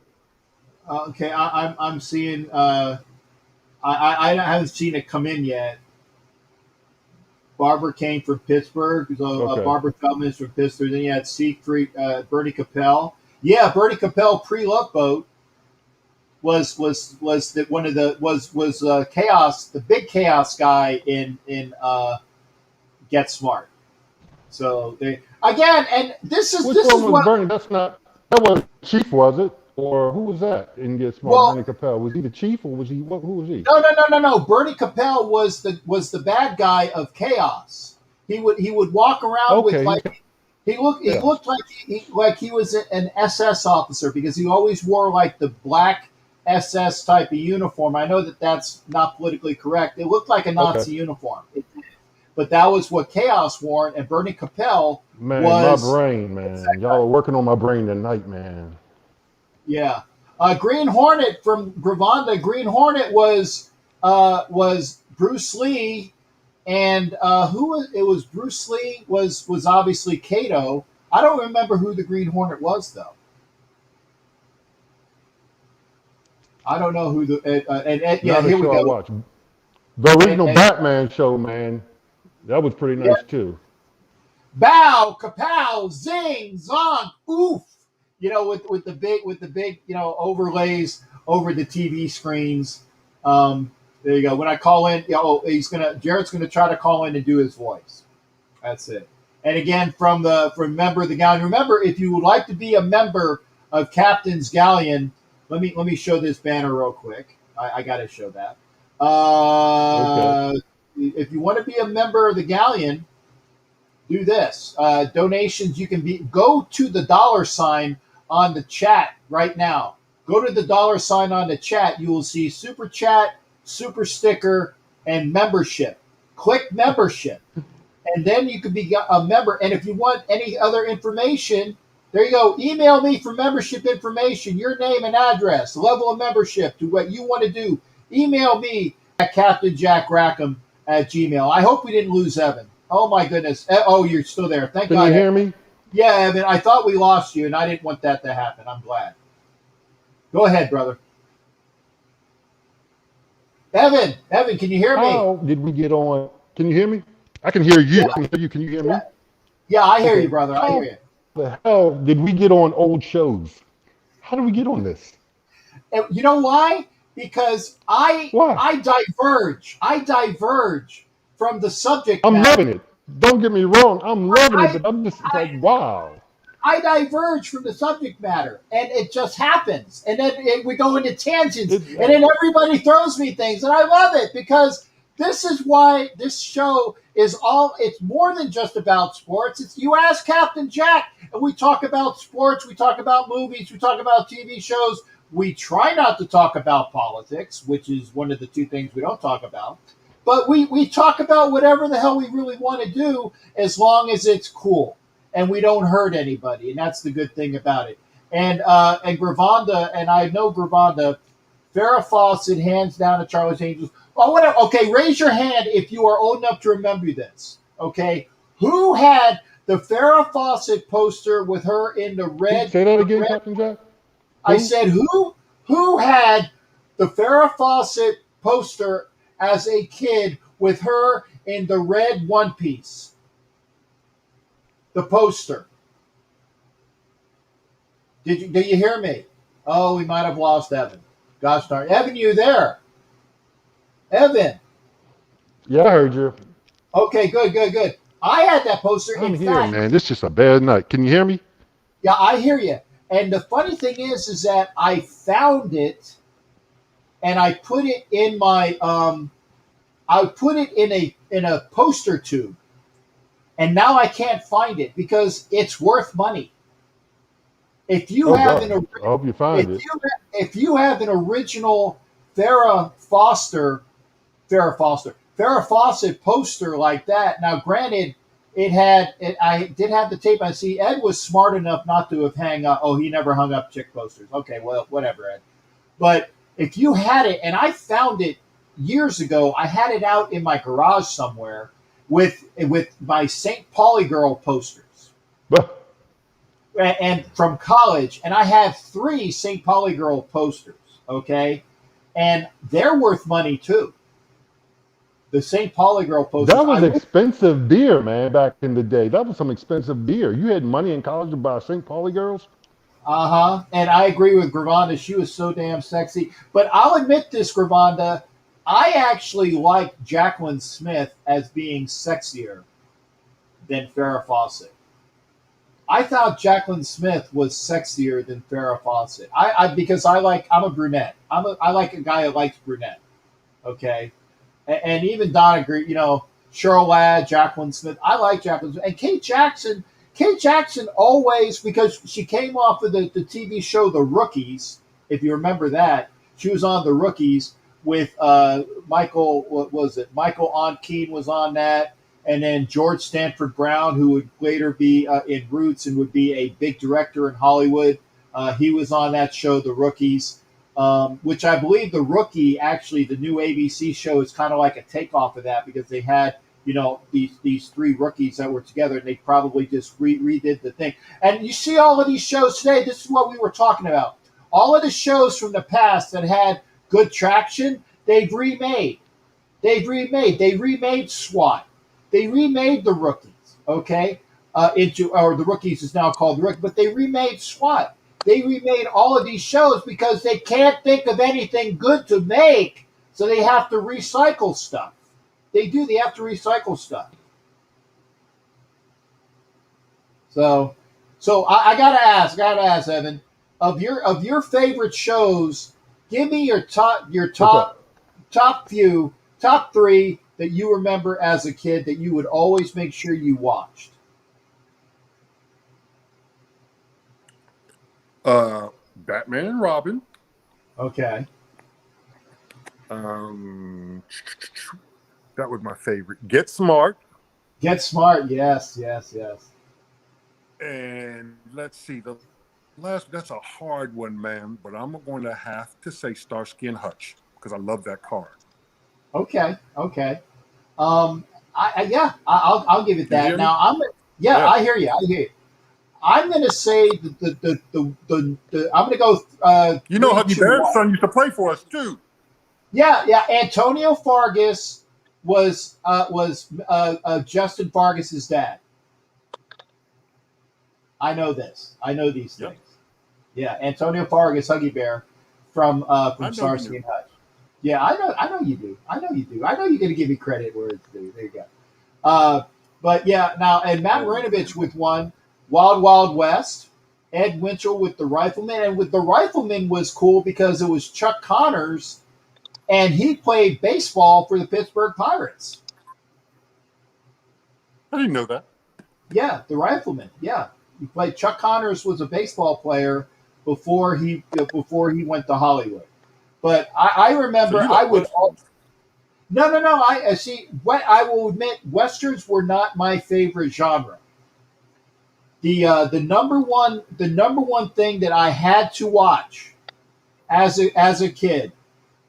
Okay, I'm seeing. I haven't seen it come in yet. Barbara came from Pittsburgh. So Okay. Barbara Feldman is from Pittsburgh. Then you had Siegfried, Bernie Capel. Yeah, Bernie Capel pre-Love Boat was Chaos, the big Chaos guy in Get Smart. So they again, and this is Which this one is was what. Bernie? That wasn't Chief, was it? Or who was that in Get Smart? Well- Bernie Capel. Was he the chief or was he who was he? No. Bernie Capel was the bad guy of Chaos. He would walk around Okay. with like he looked like he was an SS officer because he always wore like the black SS type of uniform. I know that that's not politically correct. It looked like a Nazi uniform. But that was what Chaos wore, and Bernie Capel Man, was my brain, man. Y'all are working on my brain tonight, man. Yeah. Green Hornet from Gravanda. Green Hornet was Bruce Lee, and it was Bruce Lee was obviously Kato. I don't remember who the Green Hornet was though. I don't know who Not here a we show go. I watch. The original And- Batman show, man. That was pretty nice too. Bow, kapow, zing, zonk, oof. With the big overlays over the TV screens. There you go. When I call in, Jarrett's gonna try to call in and do his voice. That's it. And again, from member of the Galleon. Remember, if you would like to be a member of Captain's Galleon, let me show this banner real quick. I got to show that. Okay. If you want to be a member of the Galleon, do this. Donations, you can go to the $sign on the chat right now. Go to the $sign on the chat. You will see super chat, super sticker, and membership. Click membership, and then you can be a member. And if you want any other information, there you go. Email me for membership information, your name and address, level of membership, to what you want to do. Email me at CaptainJackRackham@gmail. I hope we didn't lose Evan. Oh my goodness. Oh, you're still there. Thank God. Can you hear me? Yeah, Evan. I thought we lost you, and I didn't want that to happen. I'm glad. Go ahead, brother. Evan, can you hear me? How did we get on? Can you hear me? I can hear you. Yeah. I can hear you. Can you hear me? Yeah, I hear Okay. you, brother. I hear you. How the hell did we get on old shows? How did we get on this? And you know why? Because Why? I diverge from the subject I'm matter. loving it. Don't get me wrong. I'm loving it, but I'm just like, wow. I diverge from the subject matter, and it just happens. And then we go into tangents, and then everybody throws me things, and I love it because This is why this show is it's more than just about sports. It's you ask Captain Jack, and we talk about sports, we talk about movies, we talk about TV shows. We try not to talk about politics, which is one of the two things we don't talk about. But we talk about whatever the hell we really want to do as long as it's cool and we don't hurt anybody. And that's the good thing about it. And Gravanda, and I know Gravanda, Farrah Fawcett, hands down to Charlie's Angels. Oh, whatever. Okay, raise your hand if you are old enough to remember this. Okay, who had the Farrah Fawcett poster with her in the red? Say that again, Captain Jack. I said who had the Farrah Fawcett poster as a kid with her in the red one piece? The poster. Do you hear me? Oh, we might have lost Evan. Gosh darn. Evan, you there? Evan. Yeah, I heard you. Okay, good. I had that poster. I'm In here, fact, man. This is just a bad night. Can you hear me? yeah, I hear you. And the funny thing is that I found it, and I put it in my I put it in a poster tube, and now I can't find it because it's worth money. If you have I hope you find it. if you have an original Farrah Fawcett poster like that. Now, granted, I did have the tape. I see Ed was smart enough not to have hung up. Oh, he never hung up chick posters. Okay, well, whatever, Ed. But if you had it, and I found it years ago, I had it out in my garage somewhere with my St. Pauli girl posters. And from college, and I have 3 St. Pauli girl posters, okay? And they're worth money too. The St. Pauli girl posters. That was expensive beer, man, back in the day. That was some expensive beer. You had money in college to buy St. Pauli girls? Uh-huh. And I agree with Gravanda. She was so damn sexy. But I'll admit this, Gravanda, I actually like Jacqueline Smith as being sexier than Farrah Fawcett. I thought Jacqueline Smith was sexier than Farrah Fawcett. Because I'm a brunette. I like a guy who likes brunette. Okay, and even Donna, Cheryl Ladd, Jacqueline Smith. I like Jacqueline Smith. And Kate Jackson. Kate Jackson always, because she came off of the TV show The Rookies. If you remember that, she was on The Rookies with Michael. What was it? Michael Onkeen was on that. And then George Stanford Brown, who would later be in Roots and would be a big director in Hollywood. He was on that show, The Rookies, which I believe The Rookie, actually, the new ABC show is kind of like a takeoff of that because they had, these 3 rookies that were together and they probably just redid the thing. And you see all of these shows today, this is what we were talking about. All of the shows from the past that had good traction, they've remade. They remade SWAT. They remade The Rookies, okay? The Rookies is now called The Rookies, but they remade SWAT. They remade all of these shows because they can't think of anything good to make, so they have to recycle stuff. They have to recycle stuff. So I gotta ask, Evan, of your favorite shows, give me your top 3 that you remember as a kid that you would always make sure you watched. Batman and Robin. Okay. That was my favorite. Get Smart. Get Smart. Yes. And let's see, the last, that's a hard one, man, but I'm going to have to say Starsky and Hutch because I love that car. Okay. I'll give it that. Now I hear you. I'm going to say I'm going to go. Huggy Bear's son used to play for us too. Yeah. Antonio Fargas was Justin Fargas's dad. I know this. I know these things. Yeah, Antonio Fargas, Huggy Bear from Starsky and Hutch. Yeah, I know you do. I know you're going to give me credit where it's due. There you go. But yeah, now and Matt Marinovich with one, Wild Wild West. Ed Winchell with The Rifleman, and with The Rifleman was cool because it was Chuck Connors and he played baseball for the Pittsburgh Pirates. I didn't know that. Yeah, the rifleman. Yeah, he played. Chuck Connors was a baseball player before he went to Hollywood. But I remember So you I like would. westerns. No. I see. What I will admit, westerns were not my favorite genre. The number one thing that I had to watch as a kid,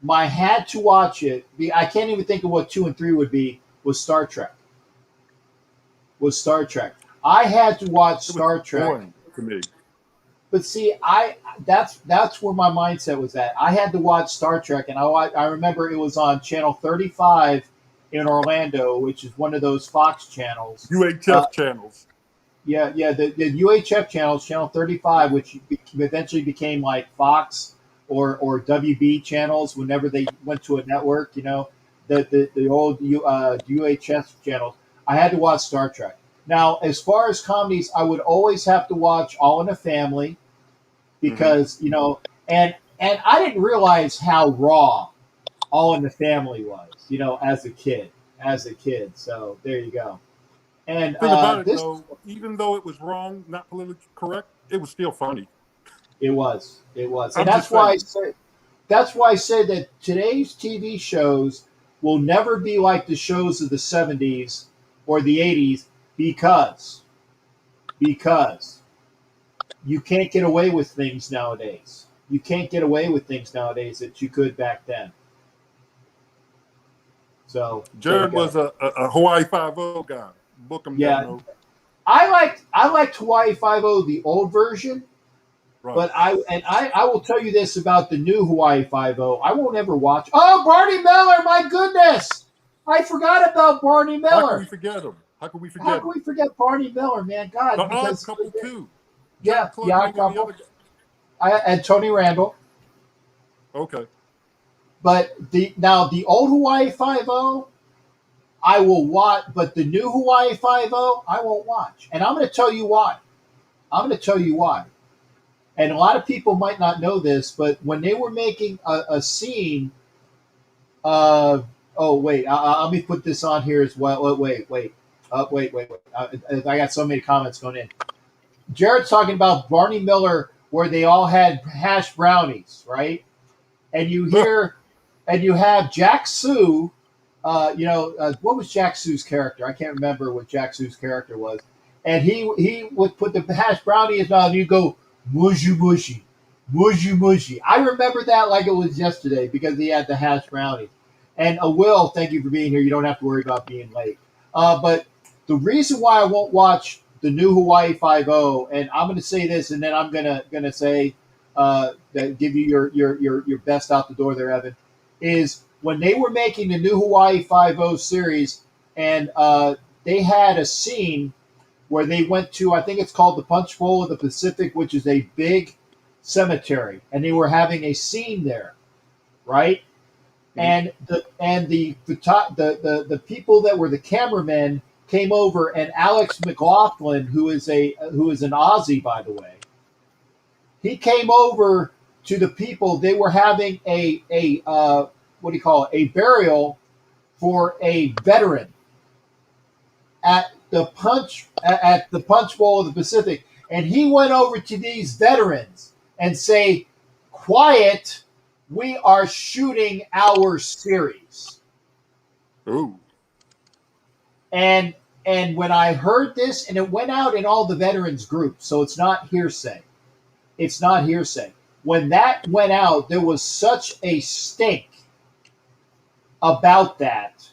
my had to watch it. I can't even think of what 2 and 3 would be. Was Star Trek. I had to watch It was Star Trek. boring to me. But see, that's where my mindset was at. I had to watch Star Trek, and I remember it was on channel 35 in Orlando, which is one of those Fox channels. UHF channels. Yeah, the UHF channels, channel 35, which eventually became like Fox or WB channels whenever they went to a network. The old UHF channels. I had to watch Star Trek. Now, as far as comedies, I would always have to watch All in the Family because and I didn't realize how raw All in the Family was, as a kid. So there you go. And Thing about it, though, even though it was wrong, not politically correct, it was still funny. It was, I'm and that's just why saying. I say that today's TV shows will never be like the shows of the 70s or the 80s because you can't get away with things nowadays. You can't get away with things nowadays that you could back then. So Jared was a Hawaii Five-0 guy. Book him Yeah. down. I liked Hawaii Five-0, the old version. Right. But I will tell you this about the new Hawaii Five-0. I won't ever watch. Oh, Barney Miller! My goodness, I forgot about Barney How Miller. can we forget him? How can we forget Barney Miller, man? God, The Odd because Couple too. yeah, Jared the Odd Klugman and the Couple. other And Tony Randall. guy. Okay. But the old Hawaii Five-0, I will watch. But the new Hawaii Five-0, I won't watch. And I'm going to tell you why. And a lot of people might not know this, but when they were making a scene, let me put this on here as well. Wait. I got so many comments going in. Jared's talking about Barney Miller, where they all had hash brownies, right? And you hear, and you have Jack Sue. What was Jack Sue's character? I can't remember what Jack Sue's character was. And he would put the hash brownie in his mouth, and you go mushy mushy, mushy mushy. I remember that like it was yesterday because he had the hash brownie. And Will, thank you for being here. You don't have to worry about being late. But the reason why I won't watch the new Hawaii Five-0, and I'm going to say this, and then I'm gonna say that give you your best out the door there, Evan, is when they were making the new Hawaii Five-0 series, and they had a scene where they went to, I think it's called the Punch Bowl of the Pacific, which is a big cemetery, and they were having a scene there, right? And the people that were the cameramen came over, and Alex McLaughlin, who is an Aussie, by the way, he came over to the people. They were having a burial for a veteran at the Punch Bowl of the Pacific, and he went over to these veterans and say, "Quiet, we are shooting our series." Ooh. And when I heard this, and it went out in all the veterans groups, so it's not hearsay. When that went out, there was such a stink about that.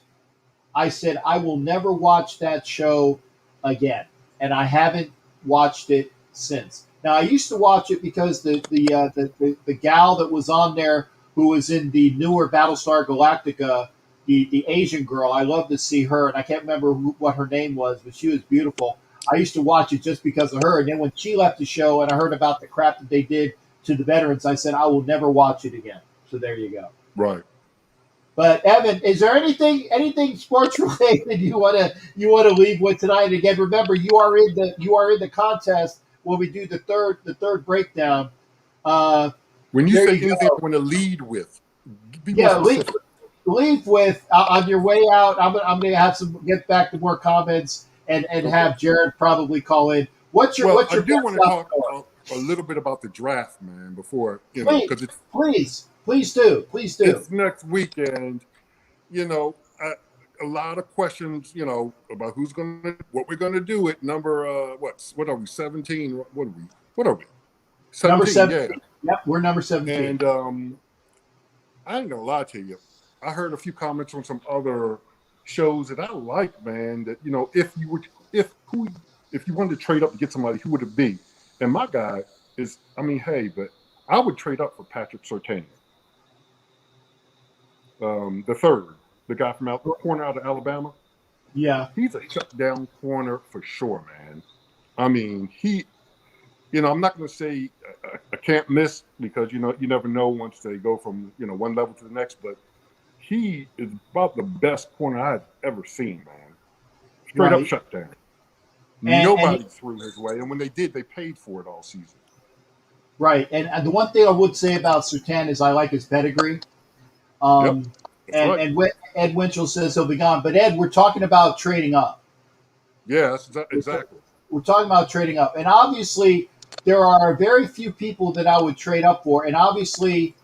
I said, I will never watch that show again. And I haven't watched it since. Now, I used to watch it because the gal that was on there who was in the newer Battlestar Galactica, the Asian girl, I love to see her, and I can't remember what her name was, but she was beautiful. I used to watch it just because of her. And then when she left the show and I heard about the crap that they did to the veterans, I said, I will never watch it again. So there you go. Right. But Evan, is there anything sports related you want to leave with tonight? And again, remember you are in the contest when we do the third breakdown. When you There say you anything go. I want to lead with, Be more Yeah, leave, specific. leave with on your way out. I'm going to have some get back to more comments and Okay. have Jared probably call in. What's your Well, I best do want to left talk score? a little bit about the draft, man, before, Please, because please do, please do. it's next weekend. You know, a lot of questions, about what we're gonna do at number what are we 17? What are we Number 17? Yeah, 17. Yep, we're number 17. and I ain't gonna lie to you. I heard a few comments on some other shows that I like, man. That if you wanted to trade up to get somebody, who would it be? And my guy is, but I would trade up for Patrick Surtain, the third, the guy from corner out of Alabama. Yeah, He's a shutdown corner for sure, man. I mean, I'm not going to say I can't miss, because you never know once they go from one level to the next, but he is about the best corner I've ever seen, man. Straight up right. shutdown. And Nobody threw his way, and when they did, they paid for it all season. right. And the one thing I would say about Sertan is I like his pedigree. Yep, that's right. And Ed Winchell says he'll be gone. But Ed, we're talking about trading up. Yeah, that's exactly. We're talking about trading up, and obviously there are very few people that I would trade up for. And obviously,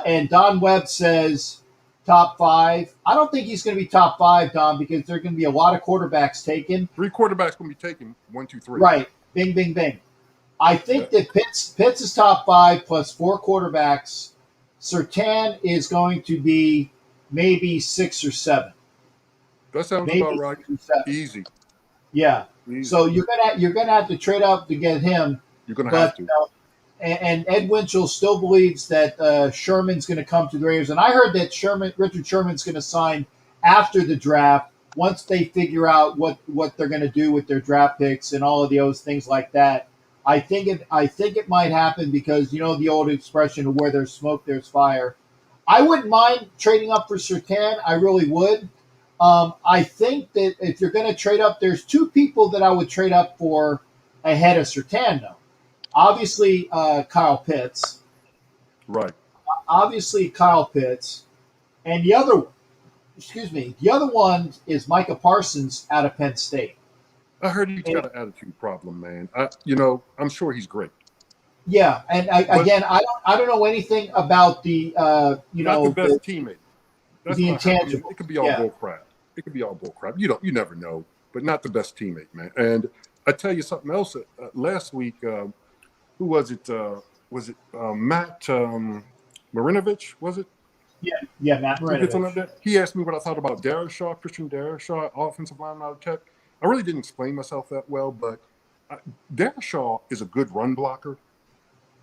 and Don Webb says top 5. I don't think he's going to be top 5, Don, because there are going to be a lot of quarterbacks taken. 3 quarterbacks going to be taken. 1, 2, 3. Right. Bing, bing, bing. I think that Pitts is top 5 plus 4 quarterbacks. Sertan is going to be maybe 6 or 7. That sounds Maybe about right. 6 or 7. Easy. Yeah. Easy. So you're gonna have to trade up to get him. You're going to have to. And Ed Winchell still believes that Sherman's going to come to the Raiders. And I heard that Richard Sherman's going to sign after the draft once they figure out what they're going to do with their draft picks and all of those things like that. I think it might happen because the old expression of where there's smoke, there's fire. I wouldn't mind trading up for Surtain. I really would. I think that if you're going to trade up, there's 2 people that I would trade up for ahead of Surtain, though. Obviously, Kyle Pitts. Right. Obviously, Kyle Pitts. And the other one is Micah Parsons out of Penn State. I heard he's got an attitude problem, man. I'm sure he's great. Yeah, and I don't know anything about the not the best teammate. That's the intangible. It could be all bull crap. It could be all bull crap. You never know, but not the best teammate, man. And I tell you something else. Last week, who was it? Was it Matt Marinovich? Was it? Yeah, Matt Marinovich. He asked me what I thought about Christian Darrisaw, offensive lineman out of Tech. I really didn't explain myself that well, but Darrisaw is a good run blocker,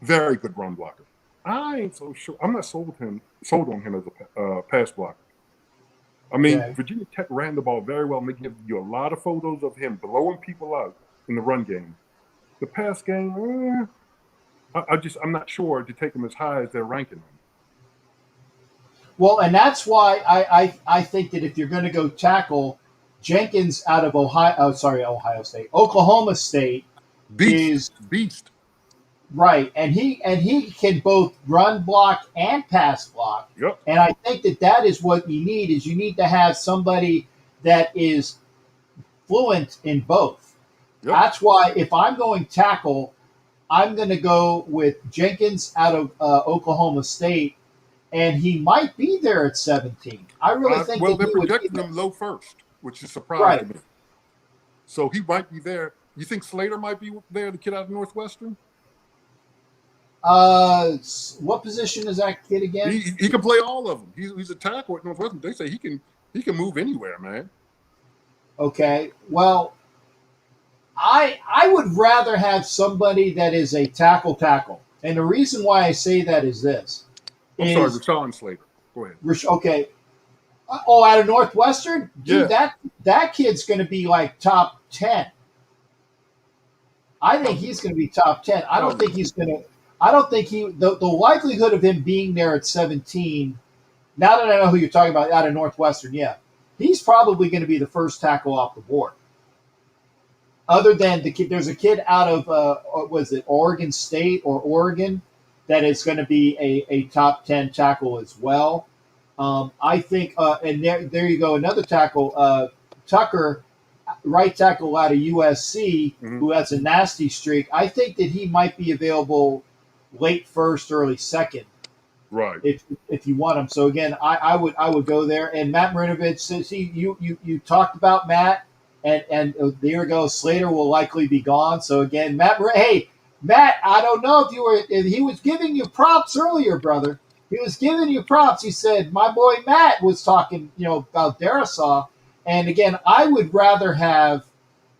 very good run blocker. I ain't so sure. I'm not sold on him as a pass blocker. I mean, okay. Virginia Tech ran the ball very well, making you a lot of photos of him blowing people out in the run game. The pass game, I'm not sure to take him as high as they're ranking him. Well, and that's why I think that if you're going to go tackle, Jenkins out of Ohio State, Oklahoma State is beast. Right, and he can both run block and pass block. Yep. And I think that is what you need is you need to have somebody that is fluent in both. Yep. That's why if I'm going tackle, I'm going to go with Jenkins out of Oklahoma State, and he might be there at 17. I really think. Well, they're projecting him low first, which is surprising to me. So he might be there. You think Slater might be there, the kid out of Northwestern? What position is that kid again? He can play all of them. He's a tackle at Northwestern. They say he can move anywhere, man. Okay. Well, I would rather have somebody that is a tackle. And the reason why I say that is this. Sorry, Rashawn Slater. Go ahead. Okay. Out of Northwestern? Dude, yeah. That kid's going to be like top 10. I think he's going to be top 10. I don't think the likelihood of him being there at 17, now that I know who you're talking about out of Northwestern, yeah, he's probably going to be the first tackle off the board. Other than the kid, there's a kid out of, was it Oregon State or Oregon that is going to be a top 10 tackle as well. I think, and there you go, another tackle, Tucker, right tackle out of USC, Mhm. who has a nasty streak. I think that he might be available late first, early second, Right. if you want him. So again, I would go there. And Matt Marinovich says you talked about Matt, and there we go. Slater will likely be gone. So again, hey Matt, I don't know if he was giving you props earlier, brother. He was giving you props. He said my boy Matt was talking, about Darisaw. And again, I would rather have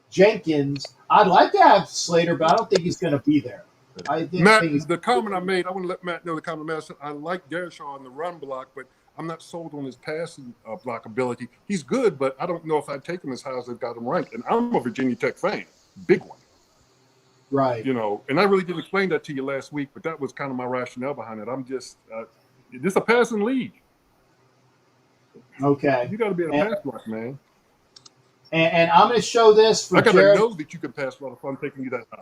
Jenkins. I'd like to have Slater, but I don't think he's going to be there. I think Matt, he's the comment I made, I want to let Matt know the comment I made. I said, I like Dershaw on the run block, but I'm not sold on his passing block ability. He's good, but I don't know if I'd take him as high as they've got him ranked. And I'm a Virginia Tech fan, big one. right. And I really didn't explain that to you last week, but that was kind of my rationale behind it. I'm just, this is a passing league. Okay. You got to be able to pass block, man. And I'm going to show this for I got to Jared. know that you can pass block if I'm taking you that high.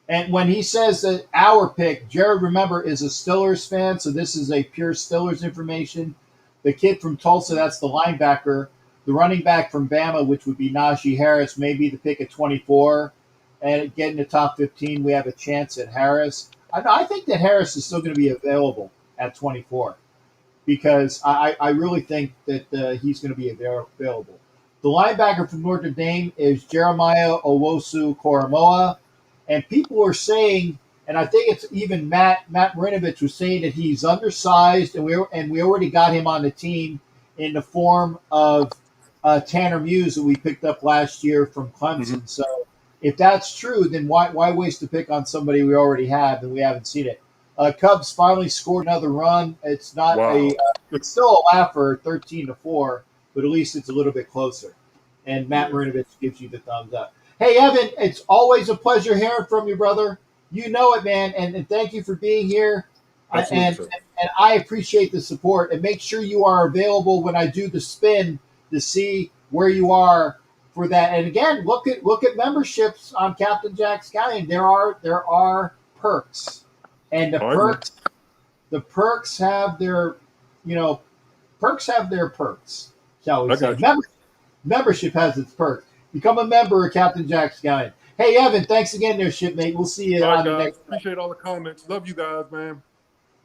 And when he says that our pick, Jared, remember, is a Stillers fan, so this is a pure Stillers information. The kid from Tulsa, that's the linebacker. The running back from Bama, which would be Najee Harris, may be the pick at 24. And getting the top 15, we have a chance at Harris. I think that Harris is still going to be available at 24 because I really think that he's going to be available. The linebacker from Notre Dame is Jeremiah Owusu-Koramoah. And people are saying, and I think it's even Matt Marinovich was saying that he's undersized, and we already got him on the team in the form of Tanner Muse that we picked up last year from Clemson. Mm-hmm. So if that's true, then why waste a pick on somebody we already have and we haven't seen it? Cubs finally scored another run. It's not it's still a laugher, 13-4, but at least it's a little bit closer. And Matt Marinovich gives you the thumbs up. Hey, Evan, it's always a pleasure hearing from you, brother. You know it, man, and thank you for being here. And I appreciate the support. And make sure you are available when I do the spin to see where you are for that. And again, look at memberships on Captain Jack Scouting. There are perks, and the perks have their perks. Shall we say? Membership has its perks. Become a member of Captain Jack Scouting. Hey, Evan, thanks again there, shipmate. We'll see you on the next one. Appreciate all the comments. Love you guys, man.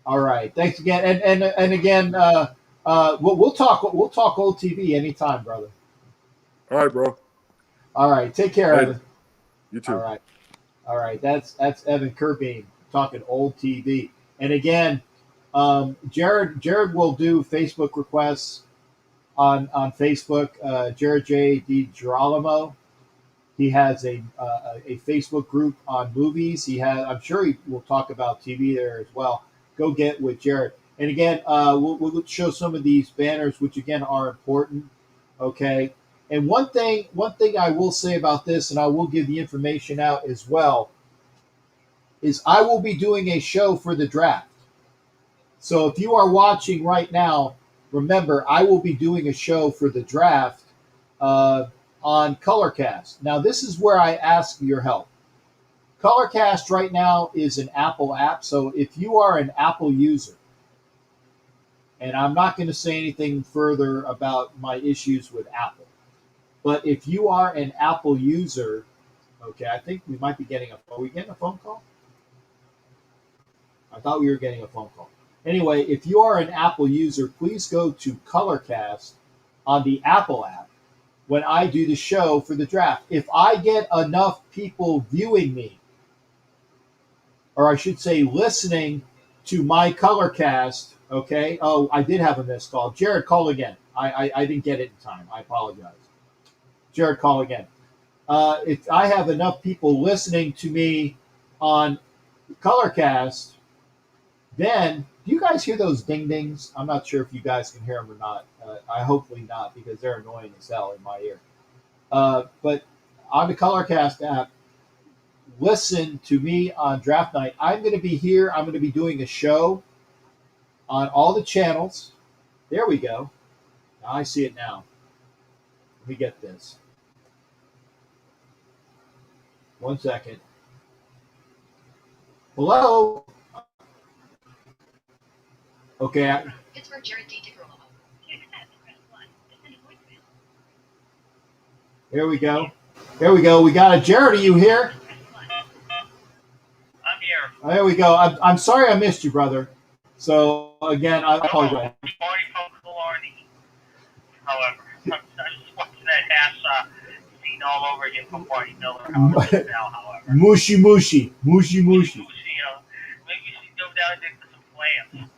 All right. Thanks again. And again, we'll talk old TV anytime, brother. All right, bro. All right. Take care, Evan. You too. All right. That's Evan Kirby talking old TV. And again, Jared will do Facebook requests on Facebook. Jared J. DiGirolamo. He has a Facebook group on movies. I'm sure he will talk about TV there as well. Go get with Jared. And again, we'll show some of these banners, which again are important. Okay. And one thing I will say about this, and I will give the information out as well, is I will be doing a show for the draft. So if you are watching right now, remember I will be doing a show for the draft. On Colorcast. Now, this is where I ask your help. Colorcast right now is an Apple app, so if you are an Apple user, and I'm not going to say anything further about my issues with Apple, but if you are an Apple user, okay, I think we might be getting are we getting a phone call? I thought we were getting a phone call. Anyway, if you are an Apple user, please go to Colorcast on the Apple app when I do the show for the draft. If I get enough people viewing me, or I should say listening to my Colorcast, okay? Oh, I did have a missed call. Jared, call again. I didn't get it in time. I apologize. Jared, call again. If I have enough people listening to me on Colorcast, then do you guys hear those ding dings? I'm not sure if you guys can hear them or not. I hopefully not, because they're annoying as hell in my ear. But on the Colorcast app, listen to me on draft night. I'm going to be here. I'm going to be doing a show on all the channels. There we go. Now I see it now. Let me get this. 1 second. Hello? Okay. Pittsburgh, Jared D. Dicker, Omaha. Here we go. Here we go. We got a Jared. Are you here? I'm here. There we go. I'm sorry I missed you, brother. So again, I apologize. Marty from Killarney. However, I'm just watching that hash scene all over again from Marty Miller. However, now, however. Mushy. Maybe we should go down and dig for some plants.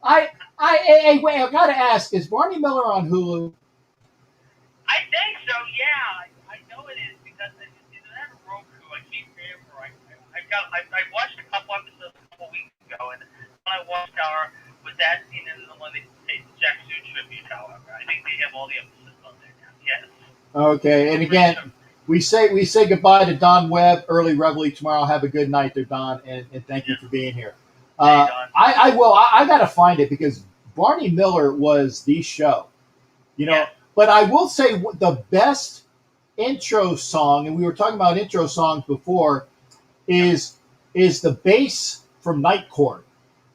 Hey, wait, I gotta ask, is Barney Miller on Hulu? I think so, yeah. I know it is because it's on Roku. I can't remember. I watched a couple episodes a couple weeks ago, and when I watched was that scene in the one they take the Jack Sue tribute, however. I think they have all the episodes on there now, yes. Okay, and again, we say goodbye to Don Webb, early reveille tomorrow. Have a good night there, Don, and thank you for being here. I will. I got to find it because Barney Miller was the show, you know. Yeah. But I will say the best intro song, and we were talking about intro songs before, is the bass from Night Court.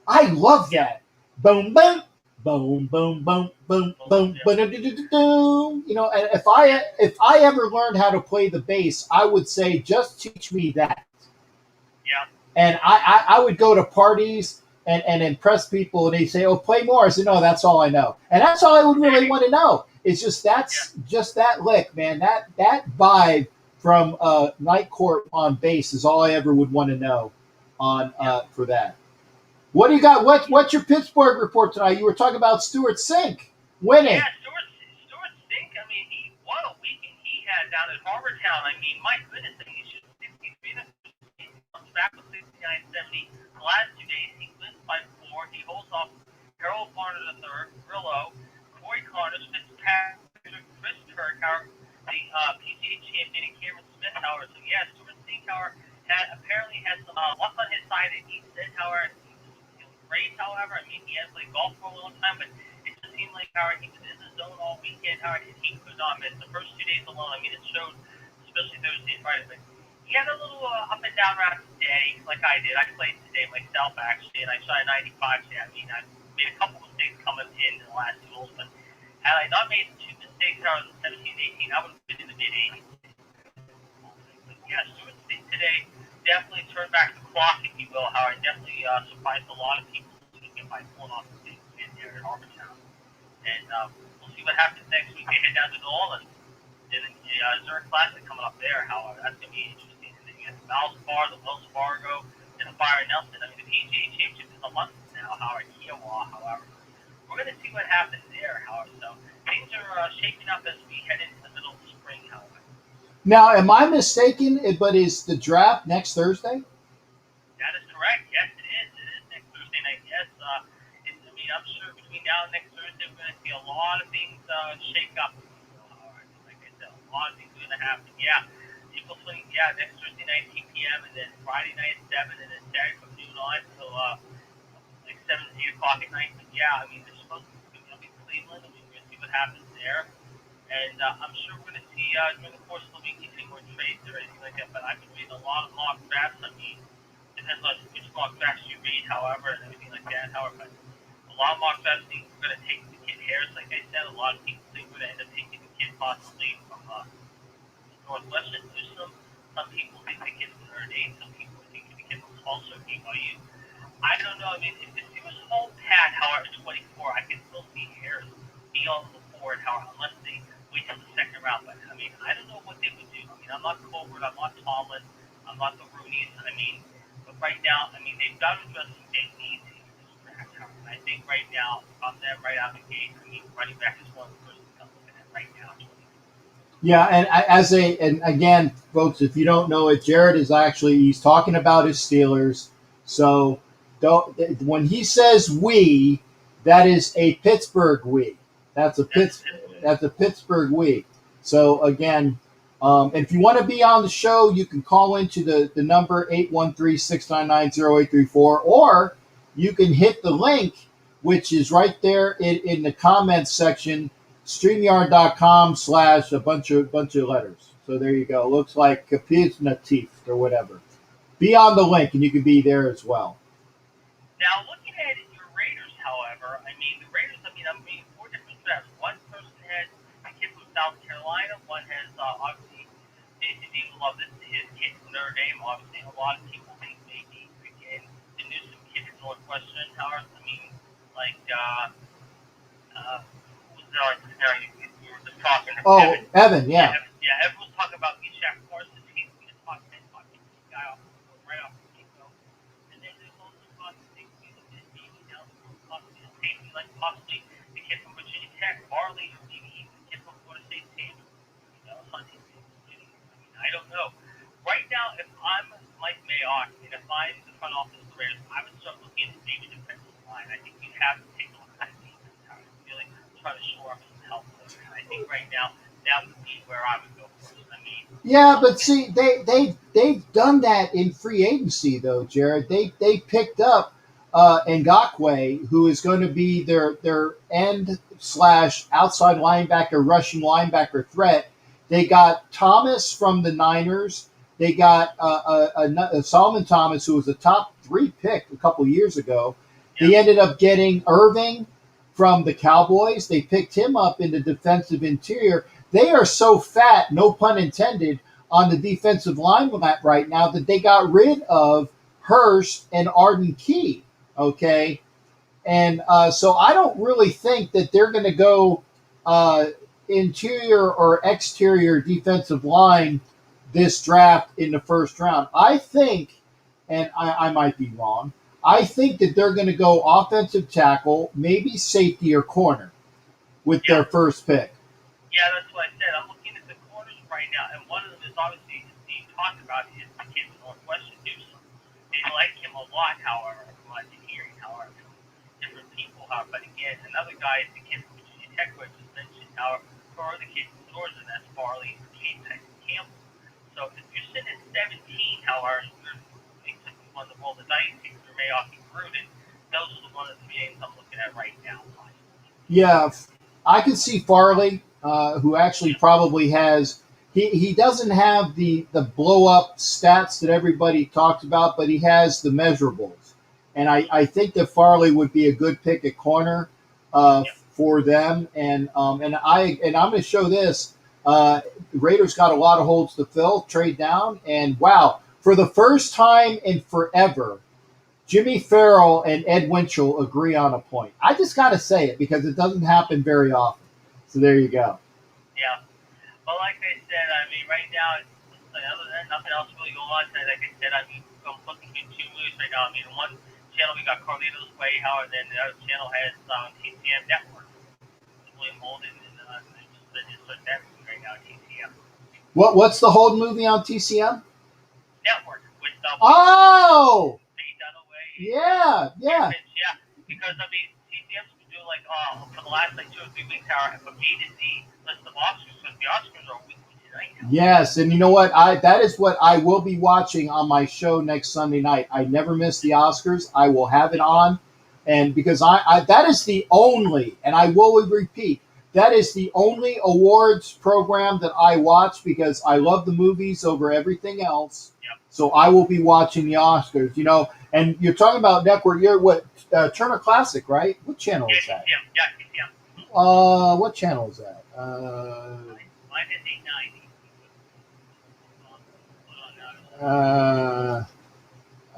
I love that. Boom, boom, boom, boom, boom, boom, boom, boom. You know, and if I ever learned how to play the bass, I would say just teach me that. Yeah. And I would go to parties and impress people, and they say, "Oh, play more." I said, "No, that's all I know," and that's all I would really want to know. It's just just that lick, man. That vibe from Night Court on bass is all I ever would want to know on for that. What do you got? What's your Pittsburgh report tonight? You were talking about Stuart Sink winning. Yeah, Stuart Sink. I mean, what a weekend he had down at Harbortown. I mean, my goodness, I mean, he should 63. Comes back with 69.70. The last 2 days, he wins by 4. He holds off Harold Varner III, Grillo, Corey Carter, Fitzpatrick, Chris Turkauer, the PGA champion, and Cameron Smith, however. So, yeah, Stuart Sink, however, apparently had some luck on his side, and he said, however, he was feeling great, however. I mean, he has played golf for a long time, but it just seemed like, however, he was in the zone all weekend, however, and he could not miss. The first 2 days alone, I mean, it showed, especially Thursday and Friday, but he had a little up and down round today, like I did. I played today myself, actually, and I shot a 95 today. I mean, I made a couple mistakes coming in the last 2 holes, but had I not made 2 mistakes, I was 17 18, I would have been in the mid-80s. But yeah, Stuart Sink today definitely turned back the clock, if you will, how I definitely surprised a lot of people this weekend by pulling off the big win there at Harbortown. And we'll see what happens next week. They head down to New Orleans. And the Zurich Classic coming up there, however, that's going to be interesting. And then you got the Valspar, the Wells Fargo, and the Byron Nelson. I mean, the PGA Championship is a month now, however, Kiowa, however. We're going to see what happens there, however. So things are shaping up as we head into the middle of the spring, however. Now, am I mistaken? But is the draft next Thursday? That is correct. Yes, it is. It is next Thursday night. Yes. I mean, I'm sure between now and next Thursday, we're going to see a lot of things shake up. A lot of things are going to happen. Yeah, people swing. Yeah, next Thursday night, 8 p.m., and then Friday night at 7, and then Saturday from noon on till like 7, 8 o'clock at night. But yeah, I mean, they're supposed to be in Cleveland. I mean, we're going to see what happens there. And I'm sure we're going to see during the course of the week any more trades or anything like that. But I've been reading a lot of mock drafts. I mean, depends on which mock drafts you read, however, and everything like that. However, but a lot of mock drafts think we're going to take the kid Harris. Like I said, a lot of people think we're going to end up taking the kid possibly from Northwestern Jerusalem. Some people think the kid from Notre Dame. Some people think the kid from Tulsa or BYU. I don't know. I mean, if he was home pat, however, 24, I can still see Harris be on the board, however, unless they wait till the second round. But I mean, I don't know what they would do. I mean, I'm not Colbert, I'm not Tomlin, I'm not the Rooney's. I mean, but right now, I mean, they've got to address some big needs in this draft. However, I think right now, from them right out of the gate, I mean, running back is one of the first things I'm looking at right now. Yeah, and again, folks, if you don't know it, Jared is he's talking about his Steelers. So when he says we, that is a Pittsburgh we. That's a Pittsburgh we. So again, if you want to be on the show, you can call into the number 813-699-0834, or you can hit the link, which is right there in the comments section. StreamYard.com/ a bunch of letters. So there you go. Looks like Kapiznatif or whatever. Be on the link and you can be there as well. Now, looking at your however, I mean, the Raiders, I mean, I'm reading 4 different drafts. One person has a kid from South Carolina. One has, obviously, Jason Dean will love this. His kid from Notre Dame. Obviously, a lot of people think maybe, again, the Newsom kid from Northwestern. However, I mean, like, who was there? We were just talking. Oh, Evan, yeah. Yeah, everyone's talking about Shaq Parsons. He's going to talk 10 talk guy off right off the get-go. And then there's also possibly maybe down the road, possibly safety, like possibly the kid from Virginia Tech, Barley, or maybe even the kid from Florida State Sanders. Huntington. I mean, I don't know. Right now, if I'm Mike Mayock and if I'm the front office of the Raiders, I would start looking at maybe defensive line. I think you have to take a look at defense, how it's feeling, try to shore up some help. I think right now that would be where I would go first. I mean, Yeah, but see, they've done that in free agency though, Jared. They picked up Ngakwe, who is going to be their end slash outside linebacker, rushing linebacker threat. They got Thomas from the Niners. They got Solomon Thomas, who was a top 3 pick a couple years ago. They ended up getting Irving from the Cowboys. They picked him up in the defensive interior. They are so fat, no pun intended, on the defensive line right now that they got rid of Hurst and Arden Key. Okay. And so I don't really think that they're going to go interior or exterior defensive line this draft in the first round. I think, and I might be wrong, I think that they're going to go offensive tackle, maybe safety or corner with their first pick. yeah, that's what I said. I'm looking at the corners right now, and one of them is obviously Steve talked about is the kid from Northwestern Newsom. They like him a lot, however, from what I'm hearing, however, from different people. But again, another guy is the kid from Virginia Tech, who I just mentioned. However, for the kid from Georgia, that's Farley and Campbell. So if you're sitting at 17, however, you're basically one of the roll the dice here. You're Mayock and Gruden. Those are the one of the names I'm looking at right now. Yeah, I can see Farley, who actually probably has. He doesn't have the blow up stats that everybody talks about, but he has the measurables, and I think that Farley would be a good pick at corner for them. And I'm going to show this. Raiders got a lot of holes to fill, trade down, and wow, for the first time in forever, Jimmy Farrell and Ed Winchell agree on a point. I just got to say it because it doesn't happen very often. So there you go. Yeah. Well, like I said, I mean, right now, it's like, other than nothing else really going on today. Like I said, I mean, I'm looking at 2 movies right now. I mean, one channel we got Carlito's Way, and then the other channel has TCM Network. William Holden, and I just put that movie right now, TCM. What's the Holden movie on TCM? Network with Oh! Faye Dunaway. Yeah. Yeah, because I mean, TCM's been doing like for the last like 2 or 3 weeks, but made it the list of Oscars because the Oscars are weekly tonight now. Yes, and you know what? That is what I will be watching on my show next Sunday night. I never miss the Oscars. I will have it on, and because I that is the only, and I will repeat, that is the only awards program that I watch because I love the movies over everything else. Yep. So I will be watching the Oscars. You know, and you're talking about network. You're what Turner Classic, right? What channel is that? Yeah. What channel is that? Mine is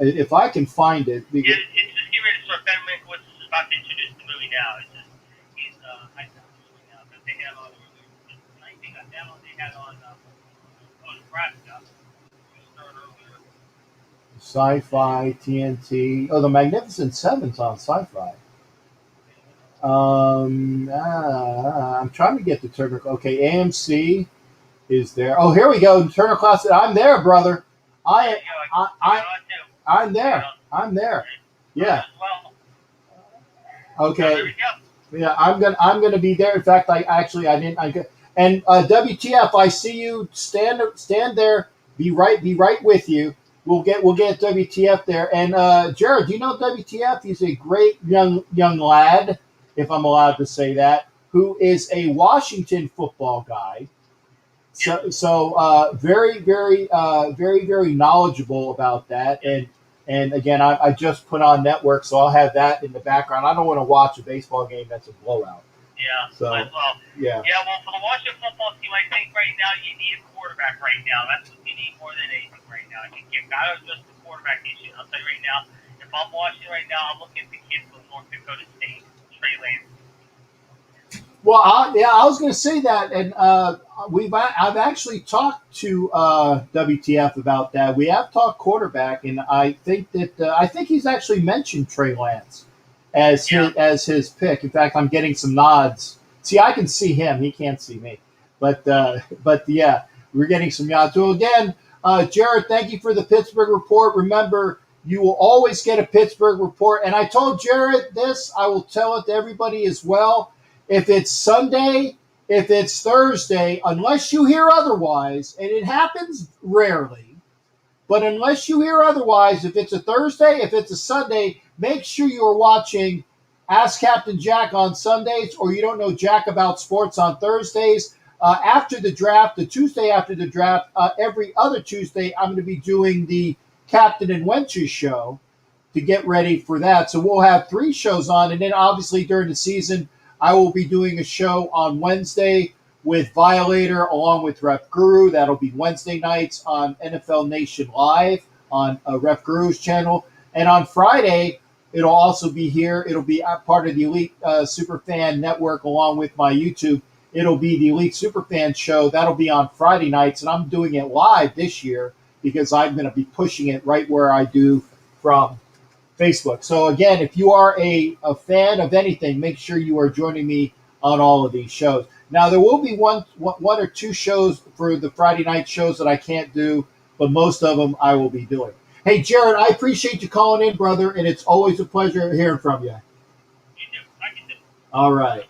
890. If I can find it. It's just get ready to start. Ben Mankiewicz is about to introduce the movie now. It's just, he's, I know now, because they had on earlier. I think on demo they had on, Nebraska. We started earlier. Sci-Fi, TNT. Oh, the Magnificent Seven's on Sci-Fi. I'm trying to get to Turner. Okay, AMC is there. Oh, here we go. Turner Classic. I'm there, brother. I'm there. I'm there. Yeah. Okay. Yeah, I'm gonna be there. In fact, and WTF, I see you. Stand there. Be right with you. We'll get WTF there. And Jared, do you know WTF? He's a great young lad, if I'm allowed to say that, who is a Washington football guy. So very, very, very, very knowledgeable about that. And And again, I just put on network, so I'll have that in the background. I don't want to watch a baseball game that's a blowout. Yeah, So, as well. Yeah. Yeah, well, for the Washington football team, I think right now you need a quarterback right now. That's what you need more than anything right now. You can got to address the quarterback issue. I'll tell you right now, if I'm Washington right now, I'm looking at the kid from North Dakota State, Trey Lance. Well, I was going to say that, and I've actually talked to WTF about that. We have talked quarterback, and I think he's actually mentioned Trey Lance as his pick. In fact, I'm getting some nods. See, I can see him; he can't see me. But yeah, we're getting some nods. So again, Jared, thank you for the Pittsburgh report. Remember, you will always get a Pittsburgh report, and I told Jared this. I will tell it to everybody as well. If it's Sunday, if it's Thursday, unless you hear otherwise, and it happens rarely, but unless you hear otherwise, if it's a Thursday, if it's a Sunday, make sure you are watching Ask Captain Jack on Sundays, or you don't know Jack about sports on Thursdays. After the draft, the Tuesday after the draft, every other Tuesday, I'm going to be doing the Captain and Wenches show to get ready for that. So we'll have 3 shows on, and then obviously during the season, I will be doing a show on Wednesday with Violator along with Ref Guru. That'll be Wednesday nights on NFL Nation Live on Ref Guru's channel. And on Friday, it'll also be here. It'll be part of the Elite Superfan Network along with my YouTube. It'll be the Elite Superfan show. That'll be on Friday nights. And I'm doing it live this year because I'm going to be pushing it right where I do from Facebook. So again, if you are a fan of anything, make sure you are joining me on all of these shows. Now there will be one or two shows for the Friday night shows that I can't do, but most of them I will be doing. Hey Jared, I appreciate you calling in, brother, and it's always a pleasure hearing from you. You do. I can do. All right,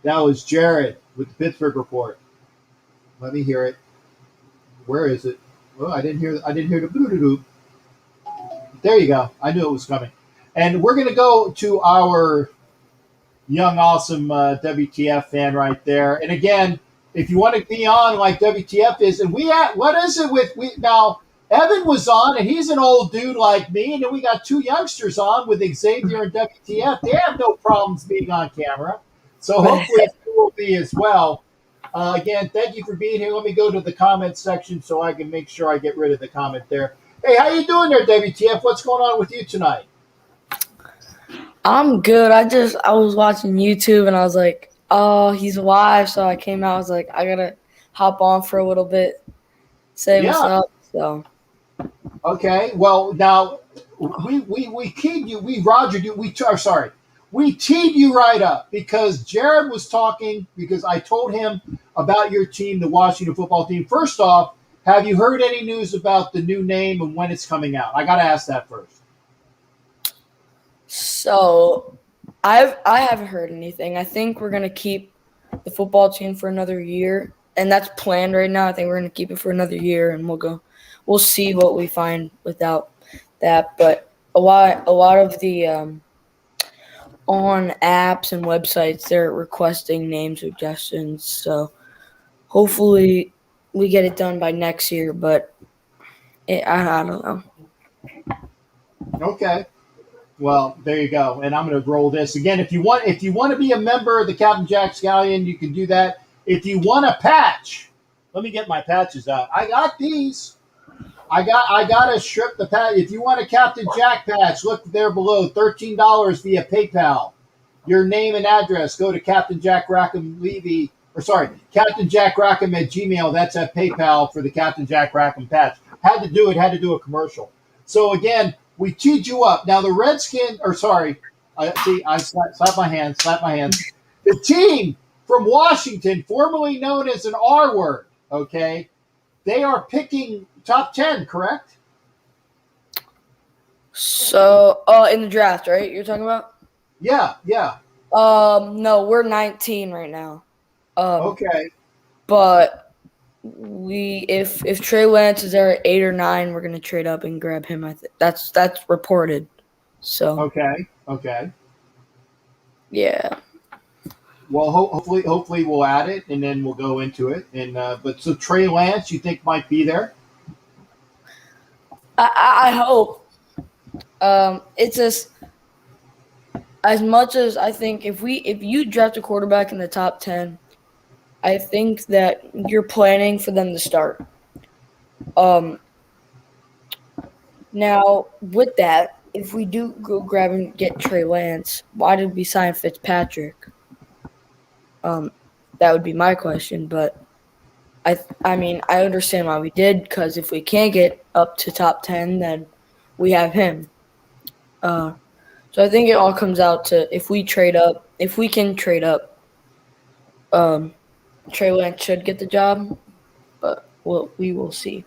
that was Jared with the Pittsburgh report. Let me hear it. Where is it? Well, I didn't hear the boo-doo-doo. There you go. I knew it was coming. And we're going to go to our young, awesome WTF fan right there. And again, if you want to be on like WTF is, and what is it with, now, Evan was on, and he's an old dude like me, and then we got 2 youngsters on with Xavier and WTF. They have no problems being on camera. So hopefully you will be as well. Again, thank you for being here. Let me go to the comment section so I can make sure I get rid of the comment there. Hey, how you doing there, WTF? What's going on with you tonight? I'm good. I was watching YouTube and I was like, oh, he's live. So I came out. I was like, I got to hop on for a little bit, say what's up. So. Okay. Well, now we keyed you. We rogered you. We teed you right up because Jared was talking because I told him about your team, the Washington football team. First off, have you heard any news about the new name and when it's coming out? I got to ask that first. So, I haven't heard anything. I think we're gonna keep the football team for another year, and that's planned right now. I think we're gonna keep it for another year, and we'll see what we find without that. But a lot of the on apps and websites, they're requesting name suggestions. So hopefully we get it done by next year, but I don't know. Okay. Well, there you go. And I'm going to roll this again. If you want to be a member of the Captain Jack Scallion, you can do that. If you want a patch, let me get my patches out. I got these. I got to strip the patch. If you want a Captain Jack patch, look there below. $13 via PayPal. Your name and address. Go to Captain Jack Rackham Levy. Captain Jack Rackham at Gmail. That's at PayPal for the Captain Jack Rackham patch. Had to do a commercial. So again, we teed you up. Now the Redskins, I slap my hands. The team from Washington, formerly known as an R word, okay, they are picking top 10, correct? So, in the draft, right? You're talking about? Yeah. No, we're 19 right now. Okay. But if Trey Lance is there at 8 or 9, we're gonna trade up and grab him. I think that's reported. So. Okay. Yeah. Well, hopefully we'll add it and then we'll go into it. And but so Trey Lance, you think might be there? I hope. It's just as much as I think if you draft a quarterback in the top 10, I think that you're planning for them to start. Now with that, if we do go grab and get Trey Lance, why did we sign Fitzpatrick? That would be my question, but I mean, I understand why we did, because if we can't get up to top 10, then we have him. So I think it all comes out to if we can trade up, Trey Lance should get the job, but we will see.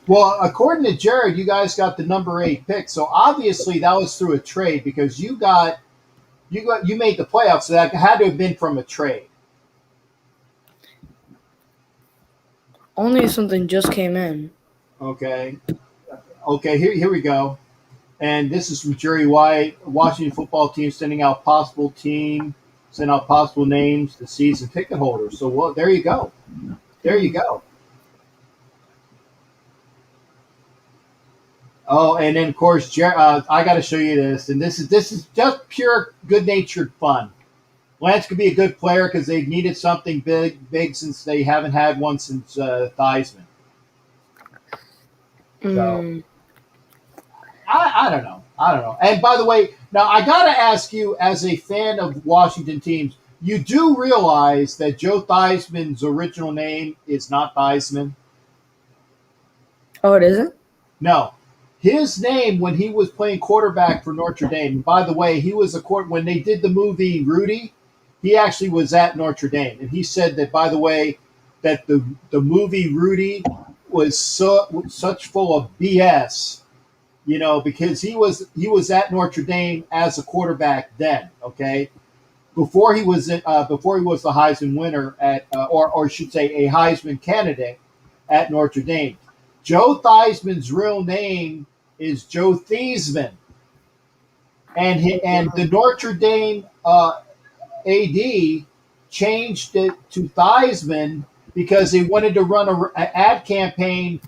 Well, according to Jared, you guys got the number 8 pick, so obviously that was through a trade because you made the playoffs, so that had to have been from a trade. Only if something just came in. Okay, here we go. And this is from Jerry White. Washington football team sending out possible names to season ticket holders. So, well, there you go. There you go. Oh, and then of course, I got to show you this, and this is just pure good-natured fun. Lance could be a good player because they needed something big since they haven't had one since Theismann. So. I don't know. And by the way, now I got to ask you, as a fan of Washington teams, you do realize that Joe Theismann's original name is not Theismann? Oh, it isn't? No. His name when he was playing quarterback for Notre Dame, and by the way, he was when they did the movie Rudy, he actually was at Notre Dame. And he said that, by the way, that the movie Rudy was such full of BS. You know, because he was at Notre Dame as a quarterback then, okay, before he was the Heisman winner or I should say a Heisman candidate at Notre Dame. Joe Theismann's real name is Joe Theismann, and the Notre Dame AD changed it to Theismann because they wanted to run an ad campaign,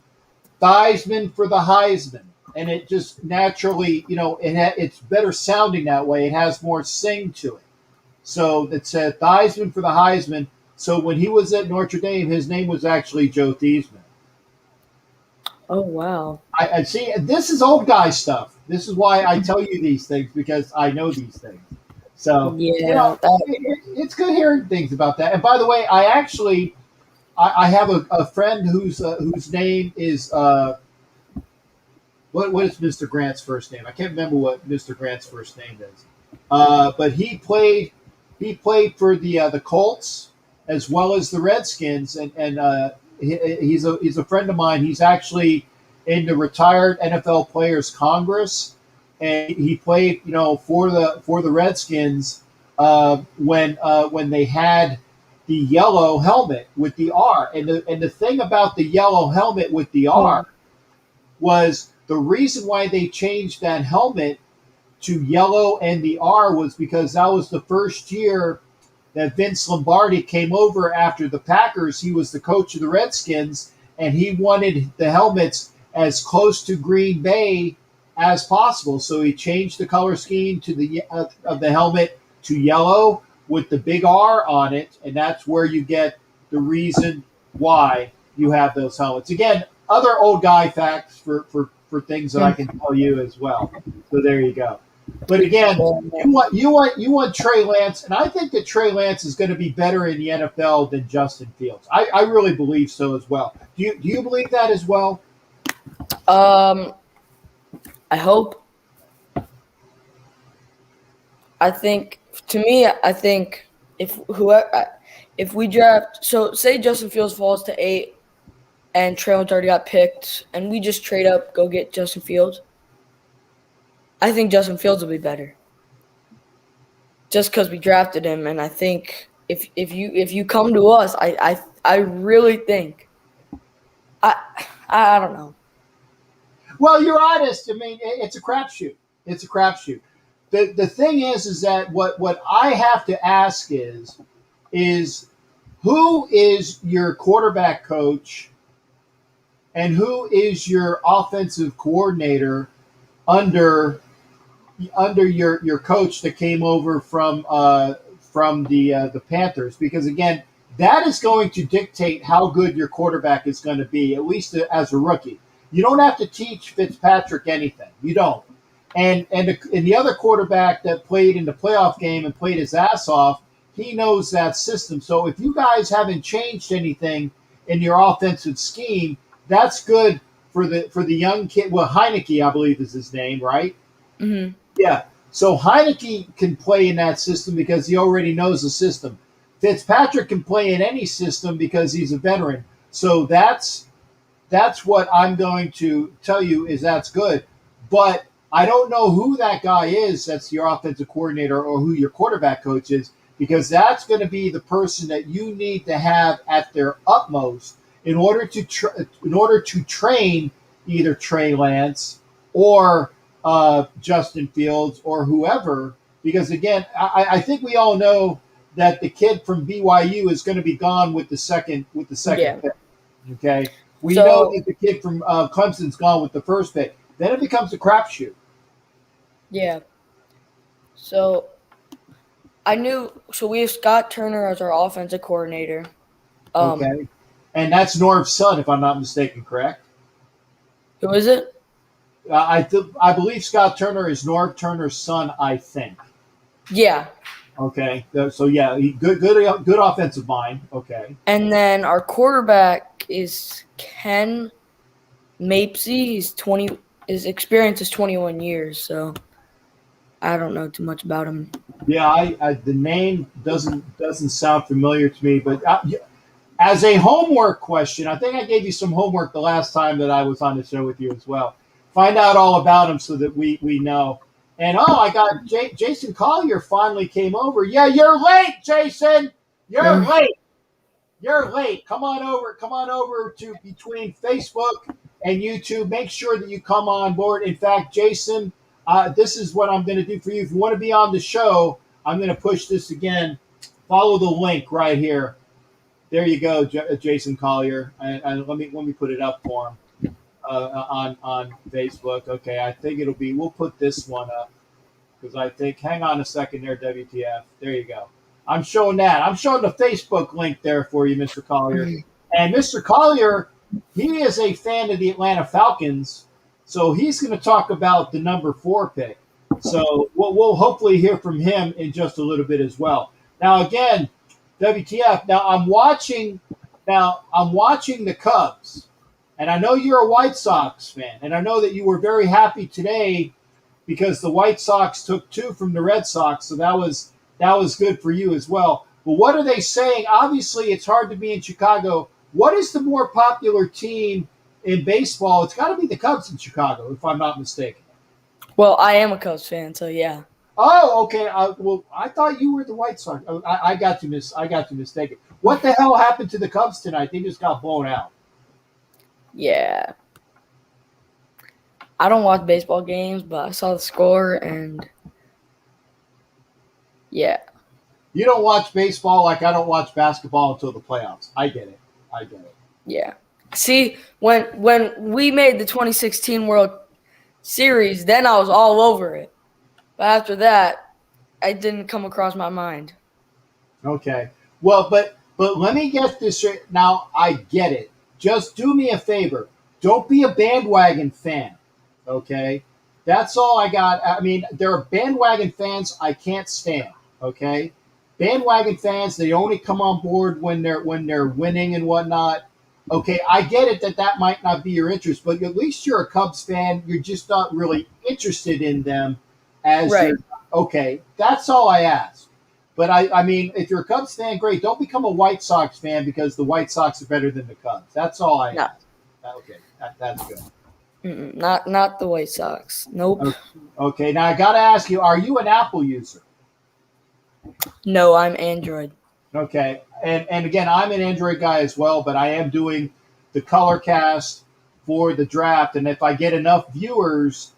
Theismann for the Heisman. And it just naturally, it's better sounding that way. It has more sing to it. So it said Theismann for the Heisman. So when he was at Notre Dame, his name was actually Joe Theismann. Oh, wow. I see. This is old guy stuff. This is why I tell you these things, because I know these things. So, yeah, it's good hearing things about that. And by the way, I have a friend whose name is what is Mr. Grant's first name? I can't remember what Mr. Grant's first name is. But he played for the Colts as well as the Redskins, and he's a friend of mine. He's actually in the Retired NFL Players Congress, and he played for the Redskins when they had the yellow helmet with the R. And the thing about the yellow helmet with the R was the reason why they changed that helmet to yellow and the R was because that was the first year that Vince Lombardi came over after the Packers. He was the coach of the Redskins, and he wanted the helmets as close to Green Bay as possible. So he changed the color scheme to of the helmet to yellow with the big R on it, and that's where you get the reason why you have those helmets. Again, other old guy facts for things that I can tell you as well. So there you go. But again, you want Trey Lance, and I think that Trey Lance is going to be better in the NFL than Justin Fields. I really believe so as well. Do you believe that as well? I hope. I think if we draft, so say Justin Fields falls to 8 and Trey Lance already got picked and we just trade up, go get Justin Fields, I think Justin Fields will be better. Just because we drafted him, and I think if you come to us, I really think I don't know. Well, you're honest. I mean, it's a crapshoot. It's a crapshoot. The thing is that what I have to ask is who is your quarterback coach and who is your offensive coordinator under under your coach that came over from the Panthers, because again, that is going to dictate how good your quarterback is going to be, at least as a rookie. You don't have to teach Fitzpatrick anything. You don't. And the other quarterback that played in the playoff game and played his ass off, he knows that system. So if you guys haven't changed anything in your offensive scheme, that's good for the young kid. Well, Heineke, I believe is his name, right? Mm-hmm. Yeah. So Heineke can play in that system because he already knows the system. Fitzpatrick can play in any system because he's a veteran. So that's what I'm going to tell you is that's good. But I don't know who that guy is that's your offensive coordinator or who your quarterback coach is, because that's going to be the person that you need to have at their utmost in order to train either Trey Lance or Justin Fields or whoever. Because again, I think we all know that the kid from BYU is going to be gone with the second pick. Okay, we know that the kid from Clemson's gone with the first pick. Then it becomes a crapshoot. Yeah. So we have Scott Turner as our offensive coordinator. Okay. And that's Norm's son, if I'm not mistaken, correct? Who is it? I believe Scott Turner is Norm Turner's son, I think. Yeah. Okay. So yeah, good offensive mind. Okay. And then our quarterback is Ken Mapesy. His experience is 21 years, so I don't know too much about him. Yeah, the name doesn't sound familiar to me, but as a homework question, I think I gave you some homework the last time that I was on the show with you as well. Find out all about him so that we know. And I got Jason Collier finally came over. Yeah, you're late, Jason. You're late. You're late. Come on over to between Facebook and YouTube. Make sure that you come on board. In fact, Jason, this is what I'm going to do for you. If you want to be on the show, I'm going to push this again. Follow the link right here. There you go, Jason Collier. And let me put it up for him on Facebook. Okay, I think we'll put this one up because I think, hang on a second there, WTF. There you go. I'm showing that. I'm showing the Facebook link there for you, Mr. Collier. And Mr. Collier, he is a fan of the Atlanta Falcons, so he's going to talk about the number 4 pick. So we'll hopefully hear from him in just a little bit as well. Now, again, WTF. Now I'm watching the Cubs, and I know you're a White Sox fan, and I know that you were very happy today because the White Sox took 2 from the Red Sox, so that was good for you as well. But what are they saying? Obviously, it's hard to be in Chicago. What is the more popular team in baseball? It's got to be the Cubs in Chicago, if I'm not mistaken. Well, I am a Cubs fan, so yeah. Oh, okay. Well, I thought you were the White Sox. I got you mistaken. What the hell happened to the Cubs tonight? They just got blown out. Yeah. I don't watch baseball games, but I saw the score, and yeah. You don't watch baseball like I don't watch basketball until the playoffs. I get it. Yeah. See, when we made the 2016 World Series, then I was all over it. But after that, it didn't come across my mind. Okay. Well, but let me get this straight. Now, I get it. Just do me a favor. Don't be a bandwagon fan, okay? That's all I got. I mean, there are bandwagon fans I can't stand, okay? Bandwagon fans, they only come on board when they're winning and whatnot. Okay, I get it that might not be your interest, but at least you're a Cubs fan. You're just not really interested in them as right. Okay, that's all I ask. But I mean, if you're a Cubs fan, great. Don't become a White Sox fan because the White Sox are better than the Cubs. That's all I ask. Okay, that's good. Not the White Sox. Nope. Okay, now I got to ask you, are you an Apple user? No, I'm Android. Okay, and again, I'm an Android guy as well, but I am doing the color cast for the draft, and if I get enough viewers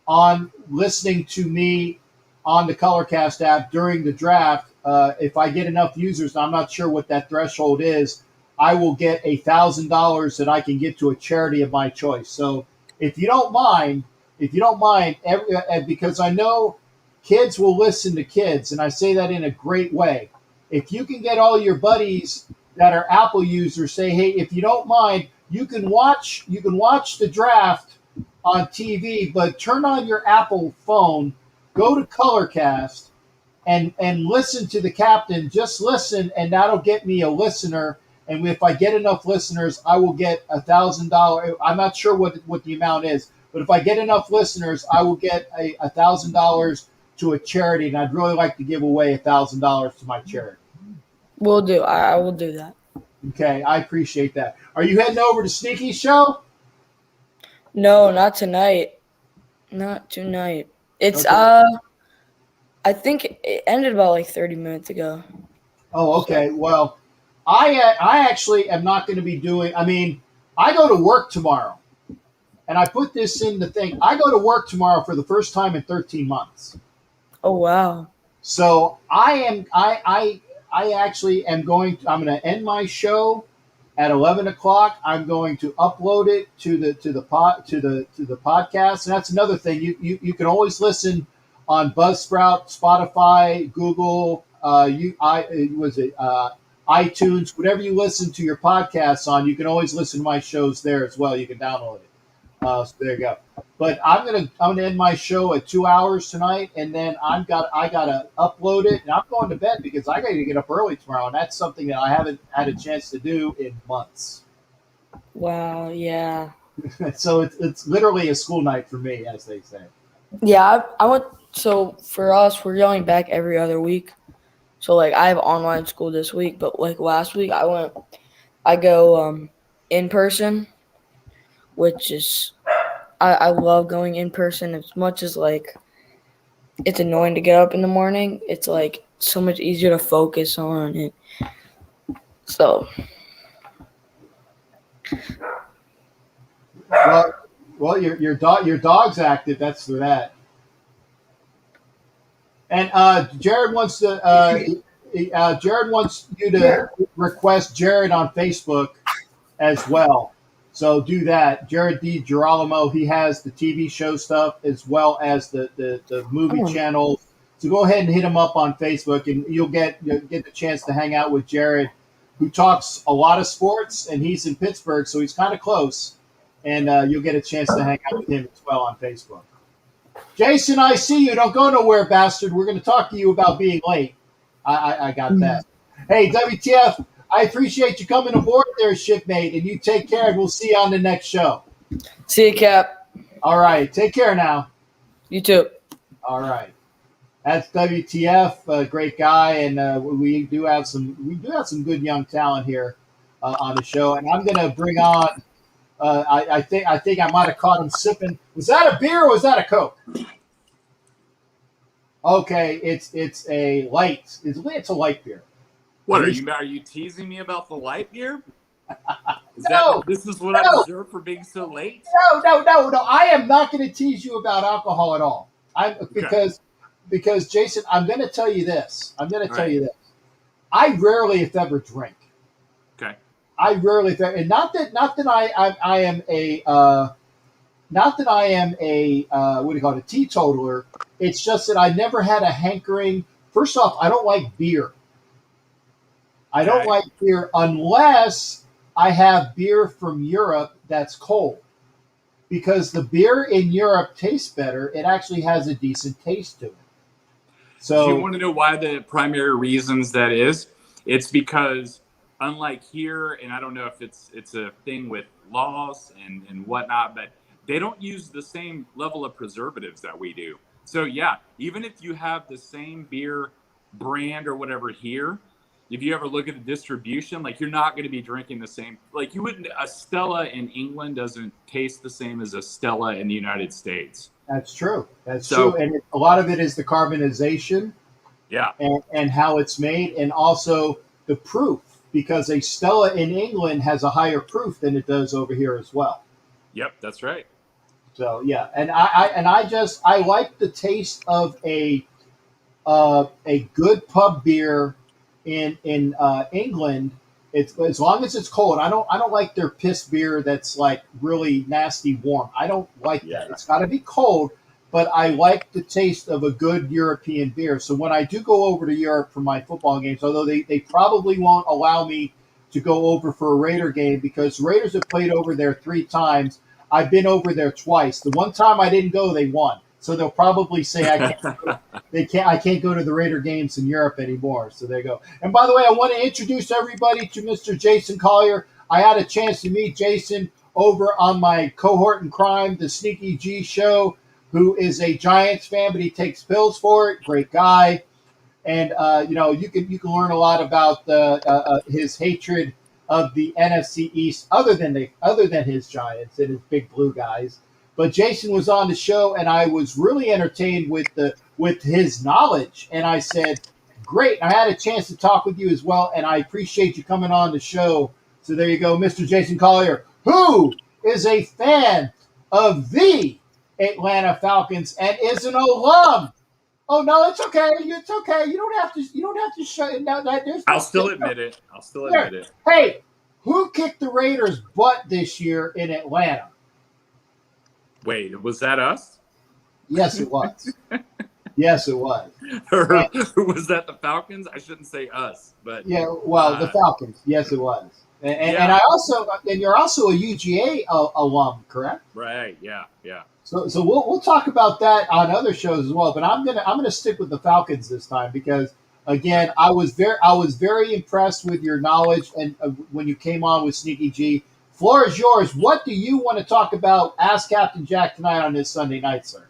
on listening to me on the Colorcast app during the draft, if I get enough users, I'm not sure what that threshold is, I will get $1,000 that I can give to a charity of my choice. So if you don't mind, if you don't mind, because I know kids will listen to kids, and I say that in a great way. If you can get all your buddies that are Apple users, say, hey, if you don't mind, you can watch the draft on TV, but turn on your Apple phone, go to Colorcast, and listen to the captain. Just listen, and that'll get me a listener. And if I get enough listeners, I will get $1,000. I'm not sure what the amount is, but if I get enough listeners, I will get $1,000 to a charity, and I'd really like to give away $1,000 to my charity. Will do. I will do that. Okay, I appreciate that. Are you heading over to Sneaky's show? No, not tonight. Not tonight. It's Okay. I think it ended about like 30 minutes ago. Oh, okay. Well, I actually am not going to be doing. I mean, I go to work tomorrow, and I put this in the thing. I go to work tomorrow for the first time in 13 months. Oh wow. So I actually am going to. I'm going to end my show at 11 o'clock. I'm going to upload it to the podcast, and that's another thing. You can always listen on Buzzsprout, Spotify, Google, iTunes, whatever you listen to your podcasts on. You can always listen to my shows there as well. You can download it. So there you go. But I'm gonna end my show at 2 hours tonight, and then I gotta upload it, and I'm going to bed because I got to get up early tomorrow, and that's something that I haven't had a chance to do in months. Wow. Yeah. So it's literally a school night for me, as they say. Yeah. I went. So for us, we're going back every other week. So like I have online school this week, but like last week I go in person, which is I love going in person as much as like it's annoying to get up in the morning. It's like so much easier to focus on it. So well, your dog's active. That's for that. And Jared wants you to request Jared on Facebook as well. So do that. Jared D. Girolamo, he has the TV show stuff as well as the movie channel. So go ahead and hit him up on Facebook, and you'll get the chance to hang out with Jared, who talks a lot of sports, and he's in Pittsburgh, so he's kind of close. And you'll get a chance to hang out with him as well on Facebook. Jason, I see you. Don't go nowhere, bastard. We're going to talk to you about being late. I got that. Hey, WTF, I appreciate you coming aboard there, shipmate, and you take care, and we'll see you on the next show. see you, Cap. All right. Take care now. You too. All right. That's WTF, a great guy, and we do have some good young talent here on the show. And I'm going to bring on I think I might have caught him sipping. Was that a beer or was that a Coke? Okay, it's a light. It's a light beer. What are you teasing me about the light beer? This is what no. I deserve for being so late? No. I am not going to tease you about alcohol at all. Because Jason, I'm going to tell you this. I rarely, if ever, drink. Okay. I rarely, and not that I am a what do you call it, a teetotaler. It's just that I never had a hankering. First off, I don't like beer. I don't like beer unless I have beer from Europe that's cold, because the beer in Europe tastes better. It actually has a decent taste to it. So, do you want to know why the primary reasons that is? It's because, unlike here, and I don't know if it's a thing with laws and whatnot, but they don't use the same level of preservatives that we do. So yeah, even if you have the same beer brand or whatever here, if you ever look at the distribution, like you're not going to be drinking the same. Like you wouldn't. A Stella in England doesn't taste the same as a Stella in the United States. That's true. That's true. And a lot of it is the carbonization. Yeah. And how it's made, and also the proof, because a Stella in England has a higher proof than it does over here as well. Yep, that's right. So yeah, and I like the taste of a good pub beer in England It's as long as it's cold. I don't like their piss beer that's like really nasty warm. I don't like that. It's got to be cold, but I like the taste of a good European beer. So when I do go over to Europe for my football games, although they probably won't allow me to go over for a Raider game because Raiders have played over there 3 times. I've been over there twice. The one time I didn't go, they won. So they'll probably say I can't go to the Raider games in Europe anymore. So there you go. And by the way, I want to introduce everybody to Mr. Jason Collier. I had a chance to meet Jason over on my cohort in crime, the Sneaky G show, who is a Giants fan, but he takes pills for it. Great guy. And you can learn a lot about his hatred of the NFC East, other than his Giants and his big blue guys. But Jason was on the show, and I was really entertained with his knowledge. And I said, "Great!" I had a chance to talk with you as well, and I appreciate you coming on the show. So there you go, Mr. Jason Collier, who is a fan of the Atlanta Falcons and is an alum. Oh no, it's okay. It's okay. You don't have to shut it down. I'll still admit it. Hey, who kicked the Raiders' butt this year in Atlanta? Wait, was that us? Yes, it was. Yes, it was. Or was that the Falcons? I shouldn't say us, but the Falcons. Yes, it was. And you're also a UGA alum, correct? Right. Yeah. So we'll talk about that on other shows as well. But I'm gonna stick with the Falcons this time because again, I was very impressed with your knowledge and when you came on with Sneaky G. Floor is yours. What do you want to talk about? Ask Captain Jack tonight on this Sunday night, sir.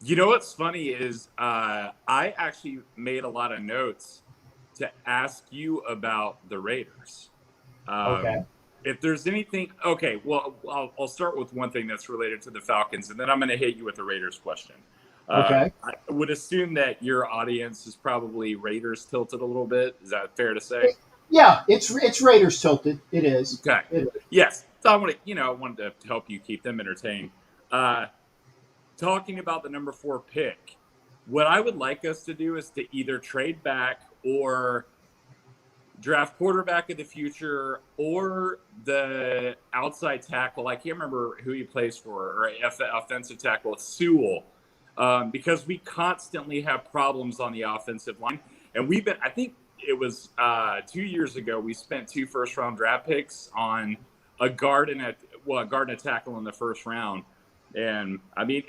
You know what's funny is I actually made a lot of notes to ask you about the Raiders. Okay. If there's anything, okay, well, I'll start with one thing that's related to the Falcons, and then I'm going to hit you with the Raiders question. Okay. I would assume that your audience is probably Raiders tilted a little bit. Is that fair to say? Yeah, it's Raiders tilted. It is. Okay. It is. Yes. So I wanted to help you keep them entertained. Talking about the number 4 pick, what I would like us to do is to either trade back or draft quarterback of the future or the outside tackle. I can't remember who he plays for, or offensive tackle, Sewell, because we constantly have problems on the offensive line. And I think it was 2 years ago, we spent 2 first-round draft picks on a guard and a tackle in the first round. And I mean,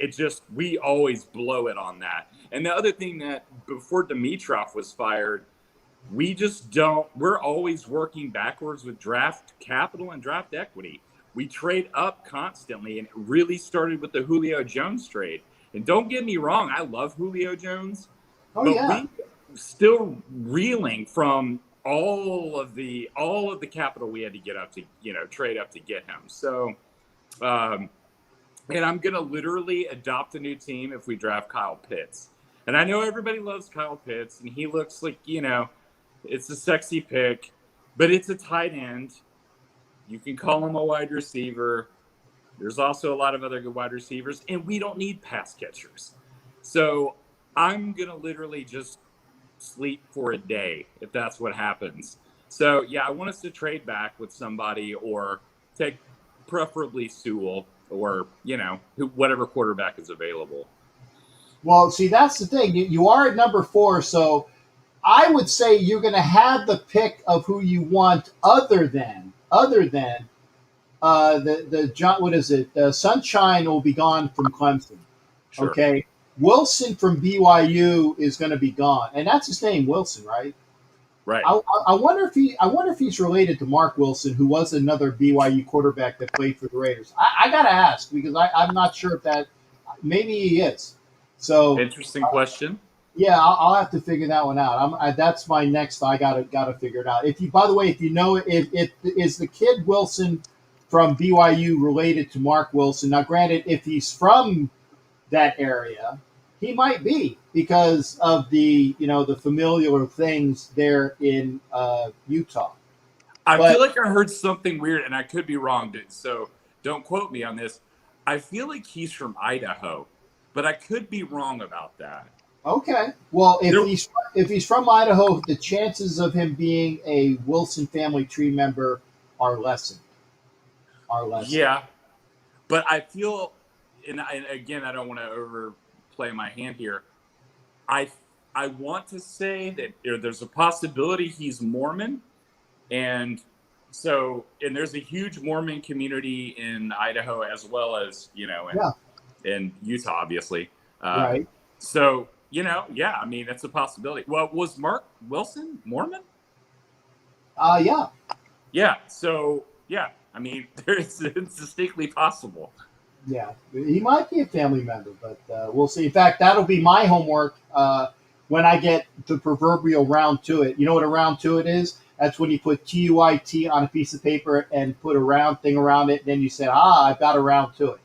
we always blow it on that. And the other thing that before Dimitroff was fired, we're always working backwards with draft capital and draft equity. We trade up constantly, and it really started with the Julio Jones trade. And don't get me wrong, I love Julio Jones, we still reeling from all of the capital we had to get up to, trade up to get him. So, and I'm going to literally adopt a new team if we draft Kyle Pitts. And I know everybody loves Kyle Pitts, and he looks like, it's a sexy pick, but it's a tight end. You can call him a wide receiver. There's also a lot of other good wide receivers, and we don't need pass catchers. So I'm going to literally just sleep for a day if that's what happens. So, yeah, I want us to trade back with somebody or take preferably Sewell or, whatever quarterback is available. Well, see, that's the thing. You are at number 4, so I would say you're going to have the pick of who you want other than Sunshine will be gone from Clemson. Sure. Okay. Wilson from BYU is going to be gone. And that's his name, Wilson, right? Right. I wonder if he's related to Mark Wilson, who was another BYU quarterback that played for the Raiders. I got to ask because I'm not sure if that – maybe he is. So interesting question. Yeah, I'll have to figure that one out. That's my next. I gotta figure it out. By the way, if you know, if is the kid Wilson from BYU related to Mark Wilson? Now, granted, if he's from that area, he might be because of the familiar things there in Utah. I feel like I heard something weird, and I could be wrong, dude. So don't quote me on this. I feel like he's from Idaho, but I could be wrong about that. Okay. Well, There- if he's from Idaho, the chances of him being a Wilson family tree member are lessened. Are lessened. Yeah, but I feel, and again, I don't want to overplay my hand here. I I want to say that there's a possibility he's Mormon, and and there's a huge Mormon community in Idaho as well as Yeah. in Utah, obviously. Right. So yeah, I mean that's a possibility. Well, was Mark Wilson Mormon? Yeah. Yeah. So yeah, I mean it's distinctly possible. Yeah. He might be a family member, but we'll see. In fact, that'll be my homework when I get the proverbial round to it. You know what a round to it is? That's when you put TUIT on a piece of paper and put a round thing around it. And then you say, I've got a round to it.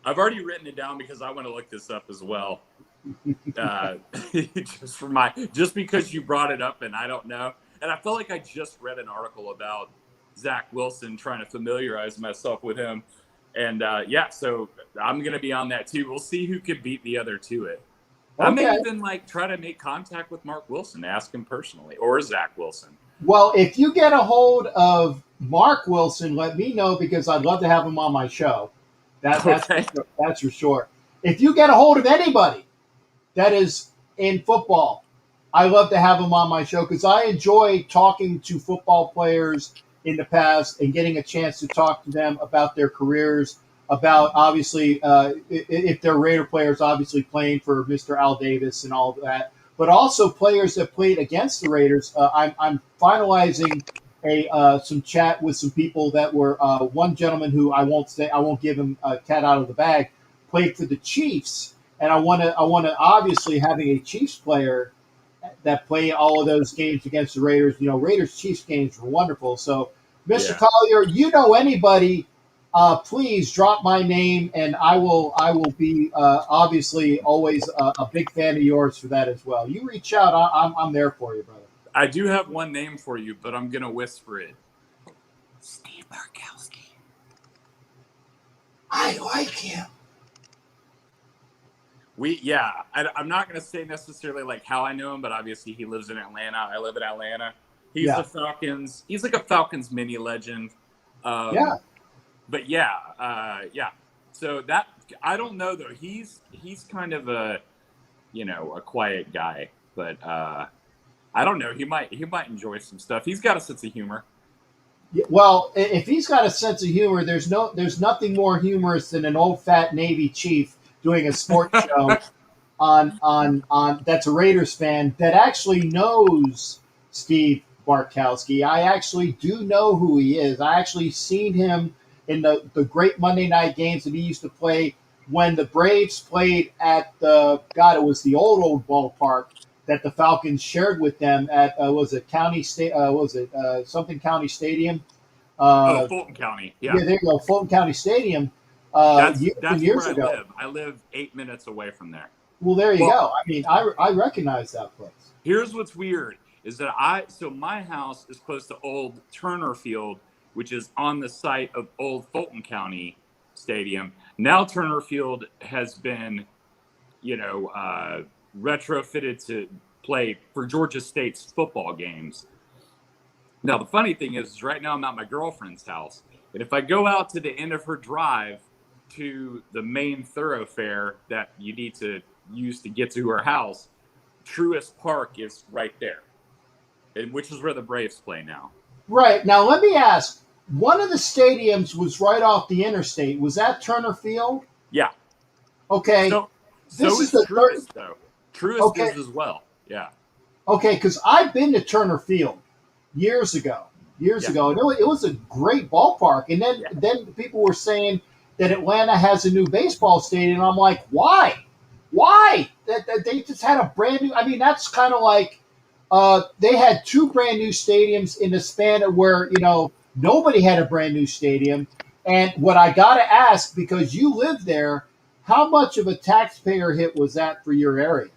I've already written it down because I want to look this up as well. Just because you brought it up and I don't know. And I feel like I just read an article about Zach Wilson trying to familiarize myself with him. And so I'm going to be on that too. We'll see who could beat the other to it. Okay. I may even try to make contact with Mark Wilson, ask him personally, or Zach Wilson. Well, if you get a hold of Mark Wilson, let me know because I'd love to have him on my show. That's for sure. If you get a hold of anybody that is in football, I love to have them on my show because I enjoy talking to football players in the past and getting a chance to talk to them about their careers, about obviously if they're Raider players, obviously playing for Mr. Al Davis and all of that, but also players that played against the Raiders. I'm finalizing some chat with some people that were one gentleman who I won't give him a cat out of the bag, played for the Chiefs, and I want to obviously having a Chiefs player that play all of those games against the Raiders. Raiders Chiefs games were wonderful. So, Mr. Collier, you know anybody? Please drop my name, and I will be obviously always a big fan of yours for that as well. You reach out, I'm there for you, brother. I do have one name for you, but I'm gonna whisper it. Steve Barkowski. I like him. I'm not gonna say necessarily like how I know him, but obviously he lives in Atlanta. I live in Atlanta. He's the Falcons. He's like a Falcons mini legend. But So that I don't know though. He's kind of a quiet guy, but I don't know. He might enjoy some stuff. He's got a sense of humor. Well, if he's got a sense of humor, there's nothing more humorous than an old fat Navy chief doing a sports show on that's a Raiders fan that actually knows Steve Barkowski. I actually do know who he is. I actually seen him in the great Monday night games that he used to play when the Braves played at it was the old ballpark that the Falcons shared with them at something County Stadium? Fulton County. Yeah, there you go, Fulton County Stadium. That's years where ago. I live. I live 8 minutes away from there. Well, there you go. I mean, I recognize that place. Here's what's weird is that my house is close to old Turner Field, which is on the site of old Fulton County Stadium. Now Turner Field has been, retrofitted to play for Georgia State's football games. Now, the funny thing is right now I'm at my girlfriend's house. And if I go out to the end of her drive to the main thoroughfare that you need to use to get to her house, Truist Park is right there, which is where the Braves play now. Right. Now, let me ask. One of the stadiums was right off the interstate. Was that Turner Field? Yeah. Okay. So is Truist, though. Truist is as well. Yeah. Okay, because I've been to Turner Field years ago. And it was a great ballpark. And then people were saying that Atlanta has a new baseball stadium. And I'm like, why? Why? They just had a brand new. I mean, that's kind of like they had two brand new stadiums in the span of where nobody had a brand new stadium. And what I got to ask, because you live there, how much of a taxpayer hit was that for your area?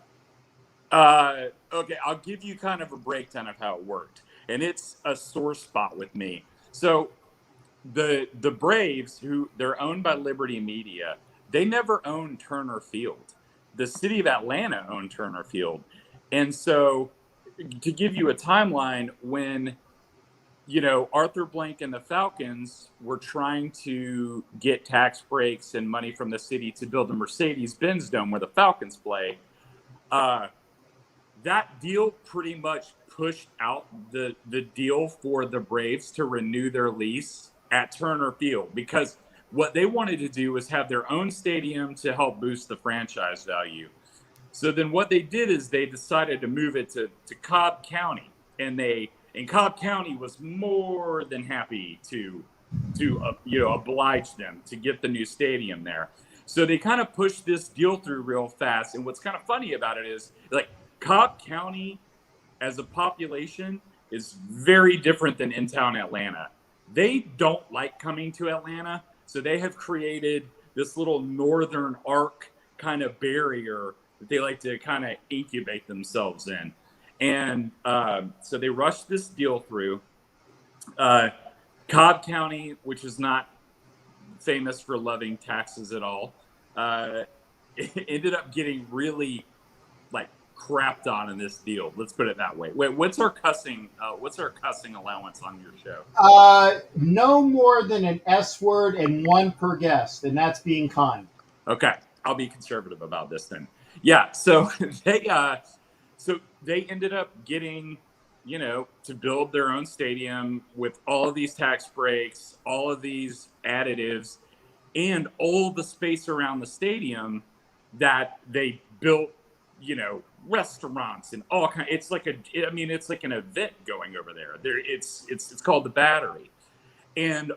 Okay, I'll give you kind of a breakdown of how it worked. And it's a sore spot with me. So the Braves, they're owned by Liberty Media, they never owned Turner Field. the city of Atlanta owned Turner Field. And so to give you a timeline, when Arthur Blank and the Falcons were trying to get tax breaks and money from the city to build the Mercedes-Benz Dome where the Falcons play, that deal pretty much pushed out the deal for the Braves to renew their lease at Turner Field, because what they wanted to do was have their own stadium to help boost the franchise value. So then what they did is they decided to move it to Cobb County, and Cobb County was more than happy to oblige them to get the new stadium there. So they kind of pushed this deal through real fast. And what's kind of funny about it is, like, Cobb County as a population is very different than in-town Atlanta. They don't like coming to Atlanta, so they have created this little northern arc kind of barrier that they like to kind of incubate themselves in. And so they rushed this deal through. Cobb County, which is not famous for loving taxes at all, ended up getting really crapped on in this deal. Let's put it that way. Wait, what's our cussing allowance on your show? No more than an S word and one per guest, and that's being kind. Okay, I'll be conservative about this then. Yeah, so they ended up getting, to build their own stadium with all of these tax breaks, all of these additives, and all the space around the stadium that they built, restaurants and all kind. It's like an event going over there. It's called the Battery, and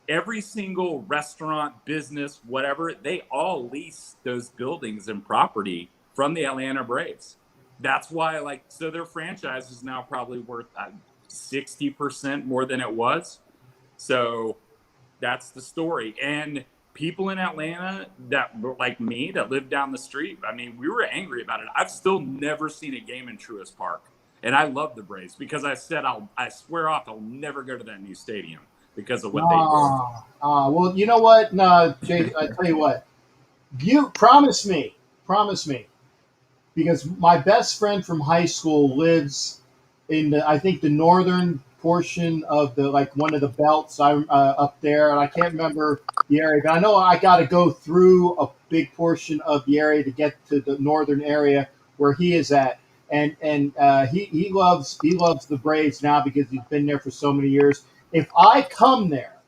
every single restaurant, business, whatever, they all lease those buildings and property from the Atlanta Braves. That's why, so their franchise is now probably worth 60% more than it was. So that's the story. And people in Atlanta that were like me, that lived down the street, we were angry about it. I've still never seen a game in Truist Park. And I love the Braves because I said I swear off I'll never go to that new stadium because of what they did. Well, you know what? No, Jay, I tell you what. You promise me. Because my best friend from high school lives in the northern portion of one of the belts up there, and I can't remember the area, but I know I got to go through a big portion of the area to get to the northern area where he is at, and he loves the Braves now because he's been there for so many years. If I come there,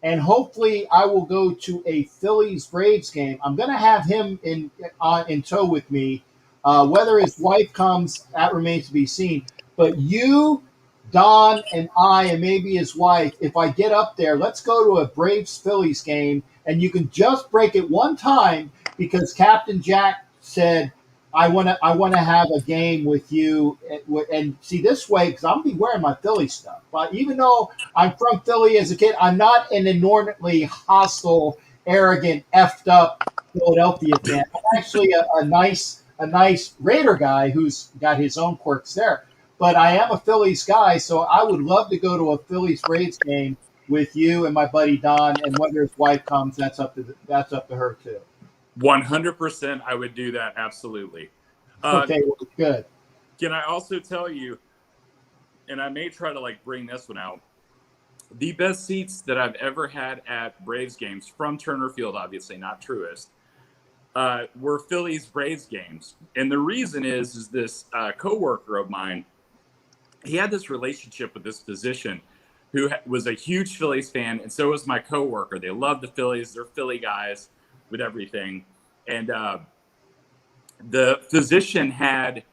and hopefully I will go to a Phillies Braves game, I'm going to have him in tow with me. Whether his wife comes, that remains to be seen. But you, Don, and I, and maybe his wife, if I get up there, let's go to a Braves-Phillies game, and you can just break it one time because Captain Jack said, I want to have a game with you. And see, this way, because I'm going to be wearing my Philly stuff. But even though I'm from Philly as a kid, I'm not an inordinately hostile, arrogant, effed up Philadelphia fan. I'm actually a nice Raider guy who's got his own quirks there. But I am a Phillies guy, so I would love to go to a Phillies Braves game with you and my buddy Don. And whether his wife comes, that's up to her too. 100%, I would do that. Absolutely. Okay, well, good. Can I also tell you, and I may try to bring this one out, the best seats that I've ever had at Braves games from Turner Field, obviously not Truist, were Phillies Braves games. And the reason is this coworker of mine, he had this relationship with this physician who was a huge Phillies fan, and so was my coworker. They love the Phillies. They're Philly guys with everything. And the physician had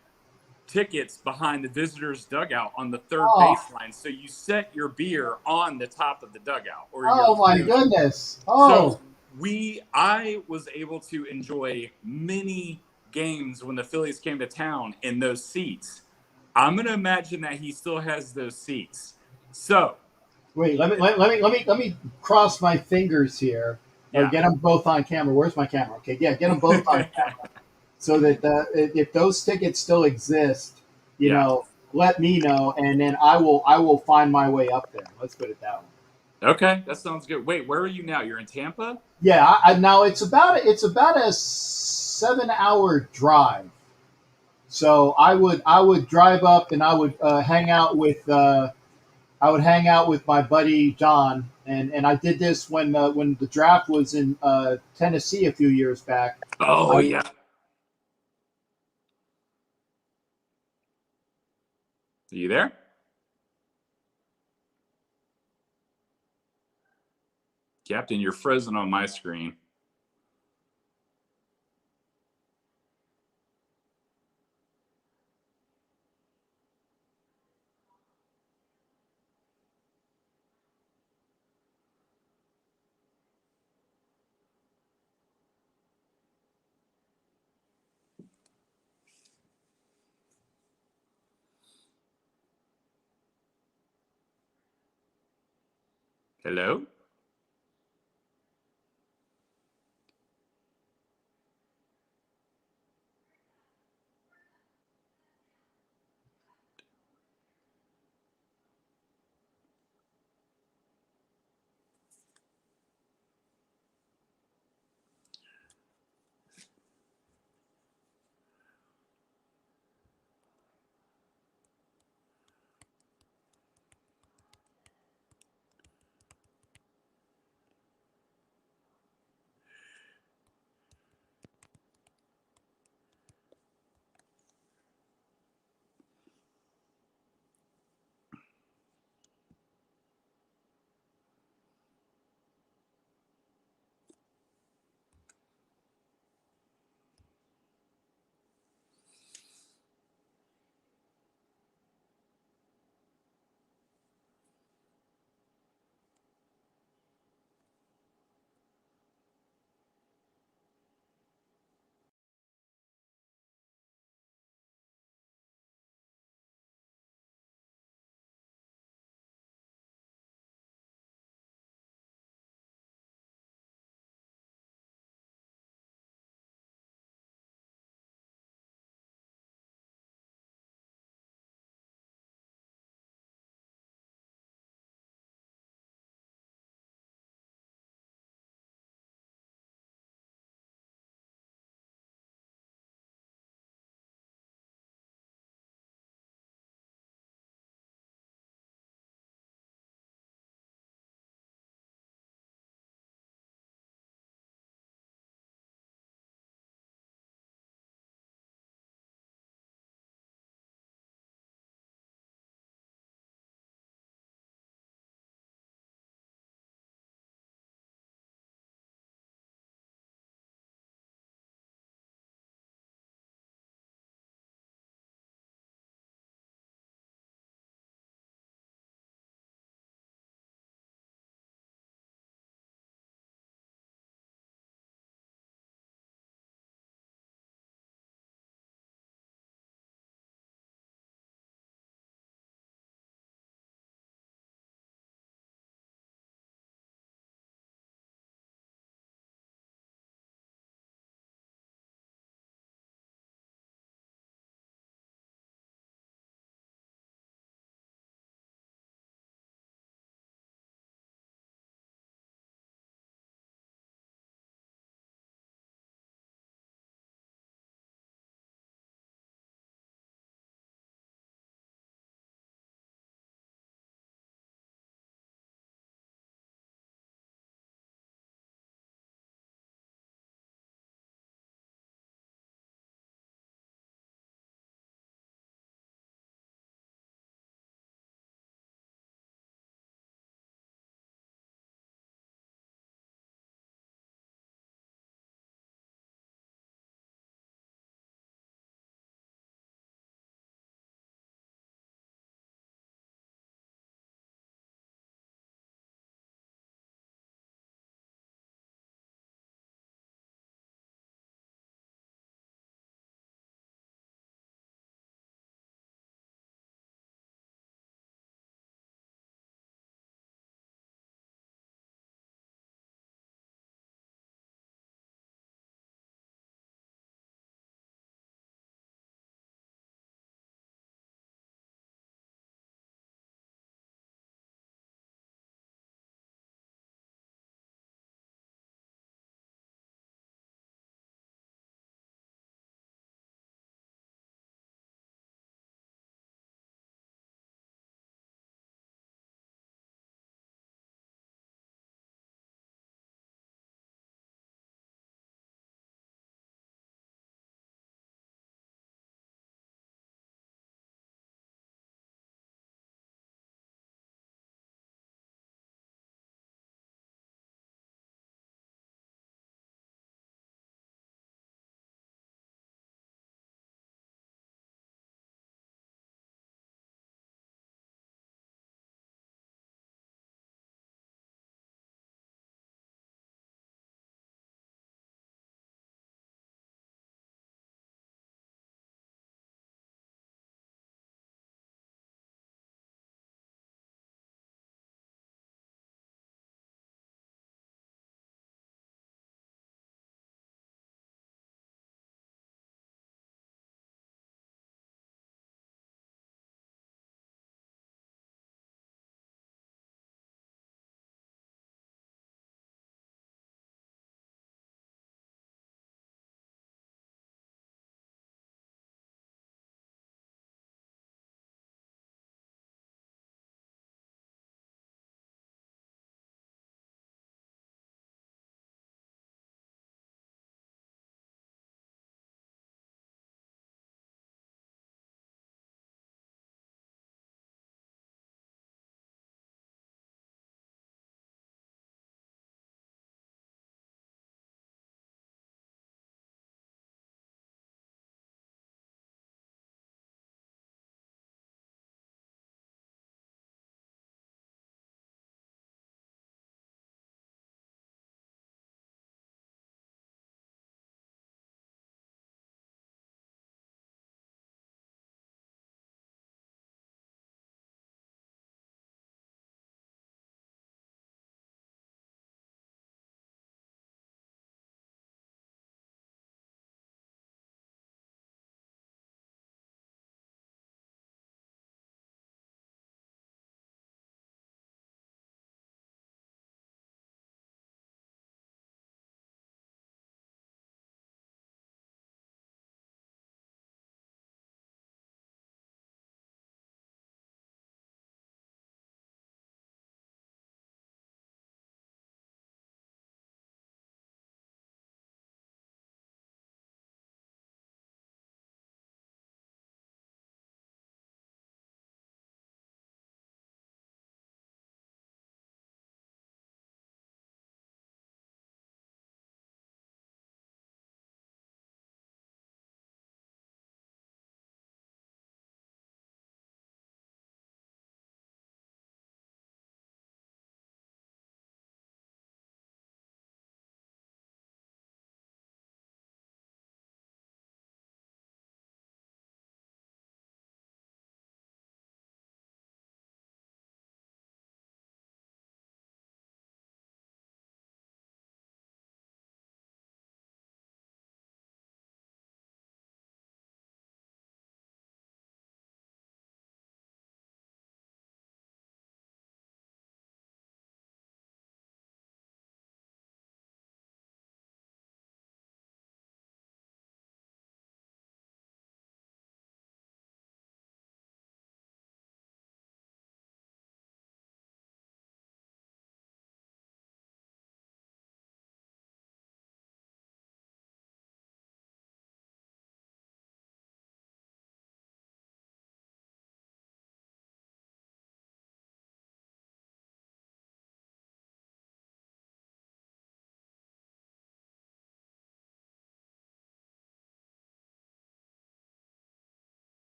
tickets behind the visitors' dugout on the third baseline. So you set your beer on the top of the dugout. My goodness. Oh. So I was able to enjoy many games when the Phillies came to town in those seats. I'm going to imagine that he still has those seats. So wait, let me cross my fingers here. Or get them both on camera. Where's my camera? Okay, yeah, get them both on camera. So that if those tickets still exist, let me know, and then I will find my way up there. Let's put it that way. Okay, that sounds good. Wait, where are you now? You're in Tampa? Yeah, now it's about a 7-hour drive. So I would drive up and I would hang out with my buddy John, and I did this when the draft was in Tennessee a few years back. Oh, yeah. Are you there? Captain, you're frozen on my screen. Hello?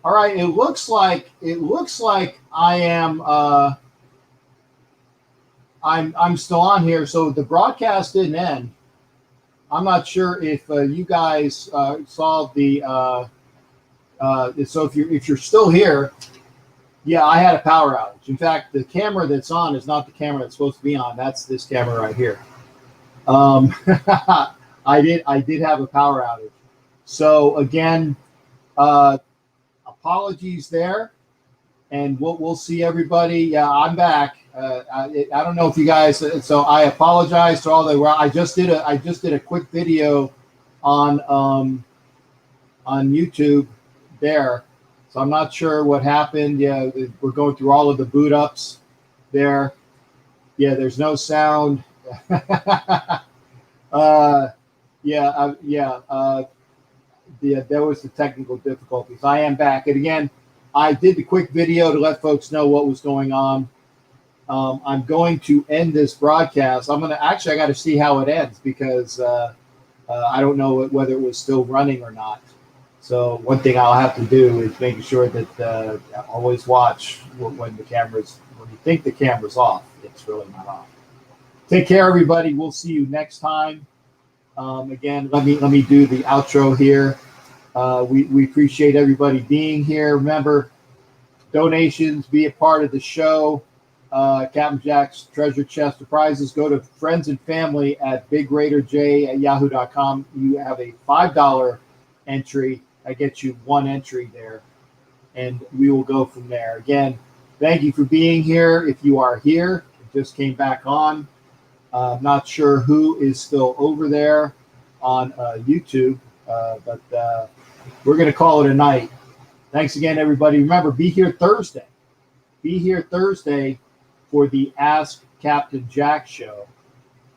All right, it looks like I am I'm still on here, so the broadcast didn't end. I'm not sure if you guys saw the so if you're still here, yeah, I had a power outage. In fact, the camera that's on is not the camera that's supposed to be on. That's this camera right here. I did have a power outage. So again, apologies there, and we'll see everybody. Yeah, I'm back. I don't know if you guys. So I apologize to all the. I just did a quick video on YouTube there. So I'm not sure what happened. Yeah, we're going through all of the boot ups there. Yeah, there's no sound. There was the technical difficulties. I am back. And again, I did the quick video to let folks know what was going on. I'm going to end this broadcast. I got to see how it ends because I don't know whether it was still running or not. So one thing I'll have to do is making sure that always watch when you think the camera's off, it's really not off. Take care, everybody. We'll see you next time. Again, let me do the outro here. We appreciate everybody being here. Remember, donations, be a part of the show. Captain Jack's Treasure Chest of Prizes. Go to friends and family at bigraiderj@yahoo.com. You have a $5 entry. That gets you one entry there, and we will go from there. Again, thank you for being here. If you are here, just came back on. I'm not sure who is still over there on YouTube, but we're going to call it a night. Thanks again, everybody. Remember, be here Thursday. Be here Thursday for the Ask Captain Jack show.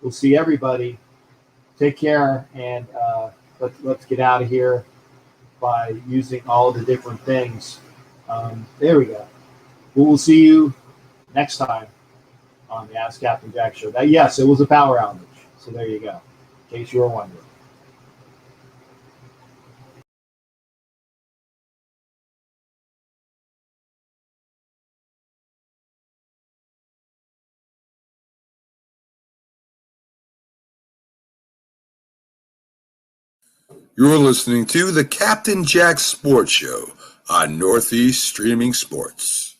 We'll see everybody. Take care, and let's get out of here by using all the different things. There we go. We'll see you next time on the Ask Captain Jack show. Yes, it was a power outage. So there you go, in case you were wondering. You're listening to the Captain Jack Sports Show on Northeast Streaming Sports.